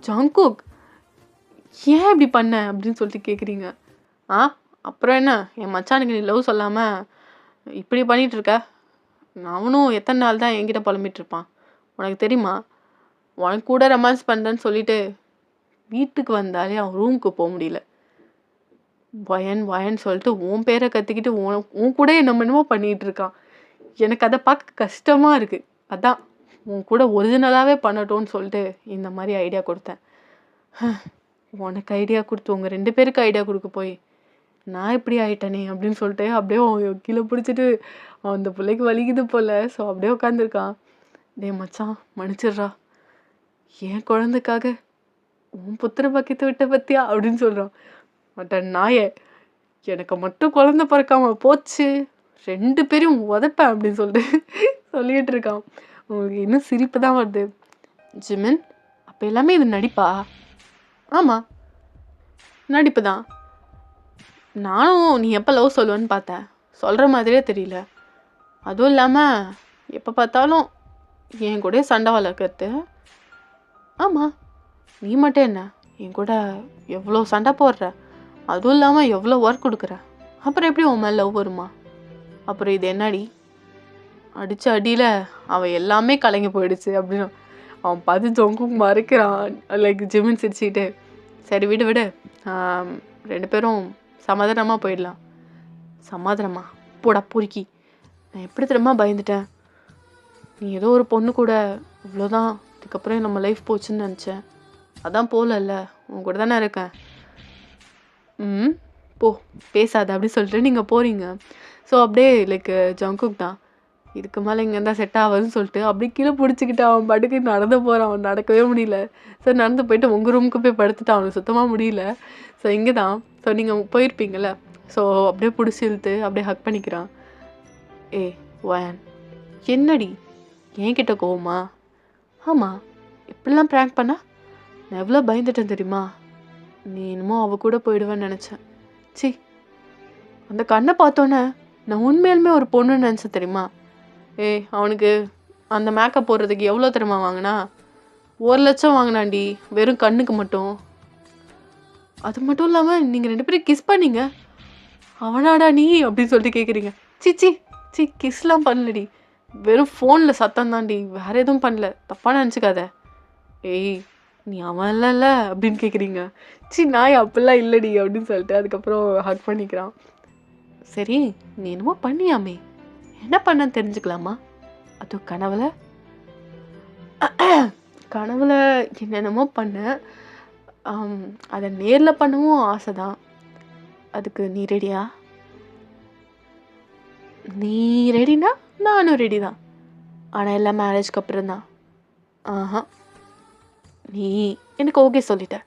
ஜங்குக் ஏன் இப்படி பண்ண அப்படின்னு சொல்லிட்டு கேட்குறீங்க. அப்புறம் என்ன, என் மச்சானுக்கு நீ லவ் சொல்லாமல் இப்படி பண்ணிகிட்ருக்க? அவனும் எத்தனை நாள் தான் என்கிட்ட புலம்பிகிட்ருப்பான் உனக்கு தெரியுமா? உனக்கு கூட ரொமான்ஸ் பண்ணுறேன்னு சொல்லிட்டு வீட்டுக்கு வந்தாலே அவன் ரூமுக்கு போக முடியல. வயன் சொல்லிட்டு உன் பேரை கற்றுக்கிட்டு உன் கூட என்னமோ பண்ணிகிட்டு இருக்கான். எனக்கு அதை பார்க்க கஷ்டமாக இருக்குது. அதான் உன் கூட ஒரிஜினலாகவே பண்ணட்டோன்னு சொல்லிட்டு இந்த மாதிரி ஐடியா கொடுத்தேன். உனக்கு ஐடியா கொடுத்து உங்கள் 2 பேருக்கு ஐடியா கொடுக்க போய் நான் இப்படி ஆயிட்டேனே அப்படின்னு சொல்லிட்டு அப்படியே கீழே பிடிச்சிட்டு அந்த பிள்ளைக்கு வலிக்குது போல். ஸோ அப்படியே உட்காந்துருக்கான். டே மச்சான் மன்னிச்சிட்றா, என் குழந்தைக்காக உன் புத்திர பாக்கியத்தை விட்ட பற்றியா அப்படின்னு சொல்கிறான். மட்டன் நாயே, எனக்கு மட்டும் குழந்தை பிறக்காம போச்சு, 2 பேரையும் உதப்பேன் அப்படின்னு சொல்லிட்டு சொல்லிகிட்டு இருக்கான். உங்களுக்கு இன்னும் சிரிப்பு தான் வருது. ஜிமின் அப்போ எல்லாமே இது நடிப்பா? ஆமாம் நடிப்பு தான். நானும் நீ எப்போ லவ் சொல்லுவேன்னு பார்த்தேன், சொல்கிற மாதிரியே தெரியல. அதுவும் இல்லாமல் எப்போ பார்த்தாலும் என் கூட சண்டை வளர்க்கறது. ஆமாம் நீ மட்டும் என்ன என் கூட எவ்வளோ சண்டை போடுற, அதுவும் இல்லாமல் எவ்வளோ ஒர்க் கொடுக்குற, அப்புறம் எப்படி உன் மேலே லவ் வருமா? அப்புறம் இது என்னடி அடித்த அடியில் அவன் எல்லாமே கலங்கி போயிடுச்சு அப்படின்னு அவன் பார்த்து ஜங்குக் மறைக்கிறான். லைக் ஜிமின் சிரிச்சுக்கிட்டு, சரி விடு விடு, ரெண்டு பேரும் சமாதானமாக போயிடலாம். சமாதானமா? போடா பொறுக்கி, நான் எப்படி தெரியுமா பயந்துட்டேன். நீ ஏதோ ஒரு பொண்ணு கூட இவ்வளோதான், இதுக்கப்புறம் நம்ம லைஃப் போச்சுன்னு நினச்சேன். அதான் போகலல்ல, உன் கூட தானே இருக்கேன். போ பேசாத அப்படின்னு சொல்லிட்டு நீங்கள் போகிறீங்க. ஸோ அப்படியே லைக் ஜங்குக் தான், இதுக்கு மேலே இங்கே இருந்தால் செட் ஆகுதுன்னு சொல்லிட்டு அப்படியே கீழே பிடிச்சிக்கிட்டு அவன் பாட்டுக்கு நடந்து போகிறான். அவன் நடக்கவே முடியல. ஸோ நடந்து போயிட்டு உங்கள் ரூமுக்கு போய் படுத்துட்டான். அவனுக்கு சுத்தமாக முடியல. ஸோ இங்கே தான், ஸோ நீங்கள் போயிருப்பீங்கள்ல, ஸோ அப்படியே பிடிச்சி இழுத்து அப்படியே ஹக் பண்ணிக்கிறான். வயன் என்னடி என்கிட்ட கோவமா? ஆமாம், இப்படிலாம் ப்ராங்க் பண்ணா நான் எவ்வளோ பயந்துட்டேன் தெரியுமா? நீ என்னமோ அவ கூட போயிடுவேன்னு நினச்சேன். சி, அந்த கண்ணை பார்த்தோன்னே நான் உண்மையாலுமே ஒரு பொண்ணுன்னு நினச்சேன் தெரியுமா? அவனுக்கு அந்த மேக்கப் போடுறதுக்கு எவ்வளோ தெரியுமா வாங்கினா? 1,00,000 வாங்கினாண்டி, வெறும் கண்ணுக்கு மட்டும். அது மட்டும் இல்லாமல் நீங்கள் 2 பேரும் கிஸ் பண்ணீங்க. அவனாடா நீ அப்படின்னு சொல்லிட்டு கேட்குறீங்க. சி கிஸ்லாம் பண்ணலடி, வெறும் ஃபோனில் சத்தம் தாண்டி, வேறு எதுவும் பண்ணல, தப்பாக நினச்சிக்காத. நீ அவன் இல்லைல்ல அப்படின்னு கேட்குறீங்க. நாய் அப்படிலாம் இல்லடி அப்படின்னு சொல்லிட்டு அதுக்கப்புறம் ஹக் பண்ணிக்கிறான். சரி, நீ என்னமோ பண்ணியாமே, என்ன பண்ணன்னு தெரிஞ்சுக்கலாமா? அது கனவுல என்னென்னமோ பண்ணேன். அதை நேரில் பண்ணவும் ஆசை தான். அதுக்கு நீ ரெடியா? நீ ரெடினா நானும் ரெடி தான், ஆனால் எல்லாம் மேரேஜ்க்கு அப்புறம் தான். நீ எனக்கு ஓகே சொல்லிட்ட,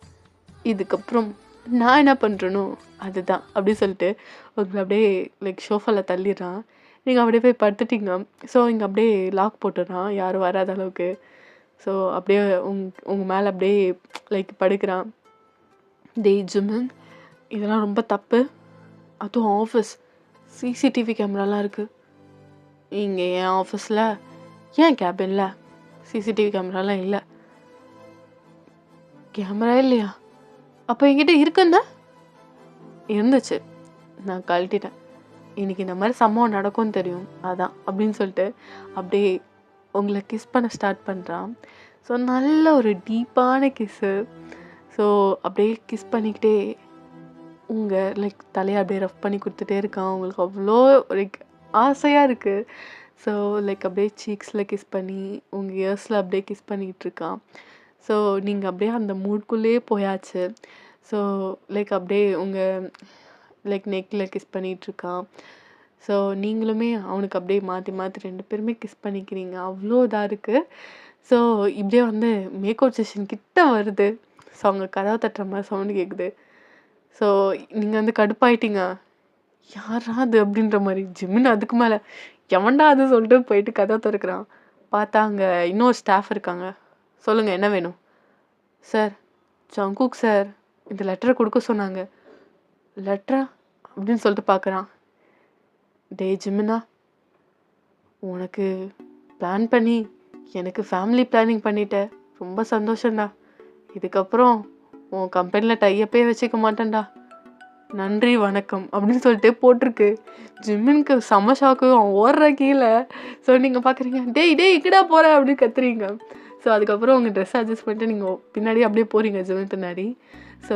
இதுக்கப்புறம் நான் என்ன பண்ணுறனோ அதுதான் அப்படி சொல்லிட்டு உங்களை அப்படியே லைக் ஷோஃபாவில் தள்ளிடுறான். நீங்கள் அப்படியே போய் படுத்துட்டீங்க. ஸோ இங்கே அப்படியே லாக் போட்டுடுறான், யாரும் வராத அளவுக்கு. ஸோ அப்படியே உங்கள் மேலே அப்படியே லைக் படுக்கிறான். ஜிமின், இதெல்லாம் ரொம்ப தப்பு. அதுவும் ஆஃபீஸ் சிசிடிவி கேமராலாம் இருக்குது. இங்கே என் ஆஃபீஸில், ஏன் கேபினில் சிசிடிவி கேமராலாம் இல்லை. கேமரா இல்லையா? அப்போ என்கிட்ட இருக்குன்னா? இருந்துச்சு, நான் கழட்டிட்டேன். இன்றைக்கி இந்த மாதிரி சம்பவம் நடக்கும்னு தெரியும், அதான் அப்படின்னு சொல்லிட்டு அப்படியே உங்களை கிஸ் பண்ண ஸ்டார்ட் பண்ணுறான். ஸோ நல்ல ஒரு டீப்பான கிஸ்ஸு. ஸோ அப்படியே கிஸ் பண்ணிக்கிட்டே உங்கள் லைக் தலையை அப்படியே ரஃப் பண்ணி கொடுத்துட்டே இருக்கான். உங்களுக்கு அவ்வளோ லைக் ஆசையாக இருக்குது. ஸோ லைக் அப்படியே சீக்ஸில் கிஸ் பண்ணி உங்கள் இயர்ஸில் அப்படியே கிஸ் பண்ணிக்கிட்டு இருக்கான். ஸோ நீங்கள் அப்படியே அந்த மூட்குள்ளேயே போயாச்சு. ஸோ லைக் அப்படியே உங்கள் லைக் நெக்கில் கிஸ் பண்ணிகிட்ருக்கான். ஸோ நீங்களுமே அவனுக்கு அப்படியே மாற்றி மாற்றி 2 பேருமே கிஸ் பண்ணிக்கிறீங்க. அவ்வளோ இதாக இருக்குது. ஸோ இப்படியே வந்து மேக் அவுட் செஷன் கிட்ட வருது. ஸோ அவங்க கதவை தட்டுற மாதிரி சவுண்டு கேட்குது. ஸோ நீங்கள் வந்து கடுப்பாயிட்டீங்க, யாரா அது அப்படின்ற மாதிரி. ஜிமின் அதுக்கு மேலே எவன்டா அது சொல்லிட்டு போயிட்டு கதவை திறக்கிறான். பார்த்தா அங்கே இன்னொரு ஸ்டாஃப் இருக்காங்க. சொல்லுங்கள், என்ன வேணும்? சார், ஜங்குக் சார் இந்த லெட்டரை கொடுக்க சொன்னாங்க. லெட்டரா அப்படின்னு சொல்லிட்டு பார்க்குறான். ஜிமினா, உனக்கு பிளான் பண்ணி எனக்கு ஃபேமிலி பிளானிங் பண்ணிட்ட, ரொம்ப சந்தோஷம்டா. இதுக்கப்புறம் உன் கம்பெனியில் டையப்பே வச்சுக்க மாட்டேன்டா, நன்றி வணக்கம் அப்படின்னு சொல்லிட்டு போட்டிருக்கு. ஜிம்மினுக்கு செம்ம ஷாக்கு, அவன் ஓடுற கீழே. ஸோ நீங்கள் பார்க்குறீங்க, டேய் இங்கடா போகிற அப்படின்னு கத்துறீங்க. ஸோ அதுக்கப்புறம் உங்கள் ட்ரெஸ் அட்ஜஸ்ட் பண்ணிட்டு நீங்கள் பின்னாடி அப்படியே போகிறீங்க ஜிமின் பின்னாடி. ஸோ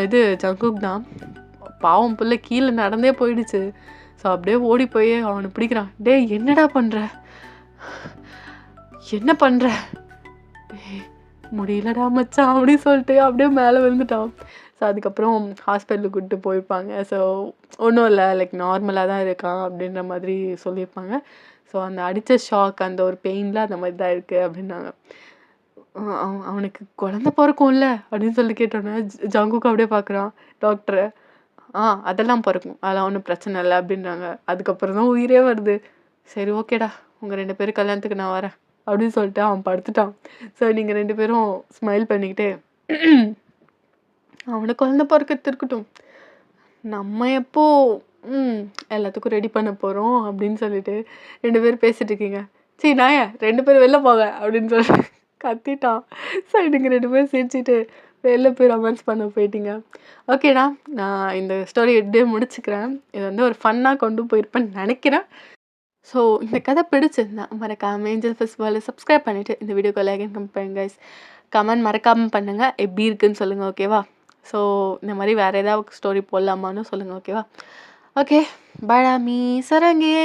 இது ஜங்குக் தான், பாவம் பிள்ளை கீழே நடந்தே போயிடுச்சு. ஸோ அப்படியே ஓடி போய் அவனை பிடிக்கிறான். டேய் என்னடா பண்ணுற, என்ன பண்ணுற? முடியலடா மச்சான் அப்படின்னு சொல்லிட்டு அப்படியே மேலே விழுந்துட்டான். ஸோ அதுக்கப்புறம் ஹாஸ்பிட்டலுக்கு கூப்பிட்டு போயிருப்பாங்க. ஸோ ஒன்றும் இல்லை, லைக் நார்மலாக தான் இருக்கான் அப்படின்ற மாதிரி சொல்லியிருப்பாங்க. ஸோ அந்த அடித்த ஷாக், அந்த ஒரு பெயினில் அந்த மாதிரி தான் இருக்குது அப்படின்னாங்க. அவனுக்கு குழந்த பிறக்கும்ல அப்படின்னு சொல்லி கேட்டோன்னே ஜங்குக்கு அப்படியே பார்க்குறான் டாக்டரை. அதெல்லாம் பிறக்கும், அதெல்லாம் ஒன்றும் பிரச்சனை இல்லை அப்படின்றாங்க. அதுக்கப்புறம் தான் உயிரே வருது. சரி ஓகேடா, உங்கள் 2 பேரும் கல்யாணத்துக்கு நான் வரேன் அப்படின்னு சொல்லிட்டு அவன் படுத்துட்டான். ஸோ நீங்கள் 2 பேரும் ஸ்மைல் பண்ணிக்கிட்டே, அவனுக்கு குழந்த பிறக்கிறது இருக்கட்டும், நம்ம எப்போ எல்லாத்துக்கும் ரெடி பண்ண போகிறோம் அப்படின்னு சொல்லிட்டு 2 பேரும் பேசிட்டு இருக்கீங்க. சரி நாயா 2 பேரும் வெளில போங்க அப்படின்னு சொல்லிட்டு கத்திட்டான். ஸோ நீங்கள் 2 பேரும் சிரிச்சுட்டு வெளில போய் ரொமான்ஸ் பண்ண போயிட்டீங்க. ஓகேடா, நான் இந்த ஸ்டோரி இப்படியே முடிச்சுக்கிறேன். இது வந்து ஒரு ஃபன்னாக கொண்டு போயிருப்பேன்னு நினைக்கிறேன். ஸோ இந்த கதை பிடிச்சிருந்தா மறக்காம ஏஞ்சல் ஃபெஸ்டிவலை சப்ஸ்கிரைப் பண்ணிவிட்டு இந்த வீடியோக்கு லைக் அண்ட் கமெண்ட் பண்ணுங்க கைஸ். கமெண்ட் மறக்காமல் பண்ணுங்கள், எப்படி இருக்குன்னு சொல்லுங்கள் ஓகேவா. ஸோ இந்த மாதிரி வேறு ஏதாவது ஸ்டோரி போடலாமான்னு சொல்லுங்கள் ஓகேவா. ஓகே பாய் மீ சரங்கே.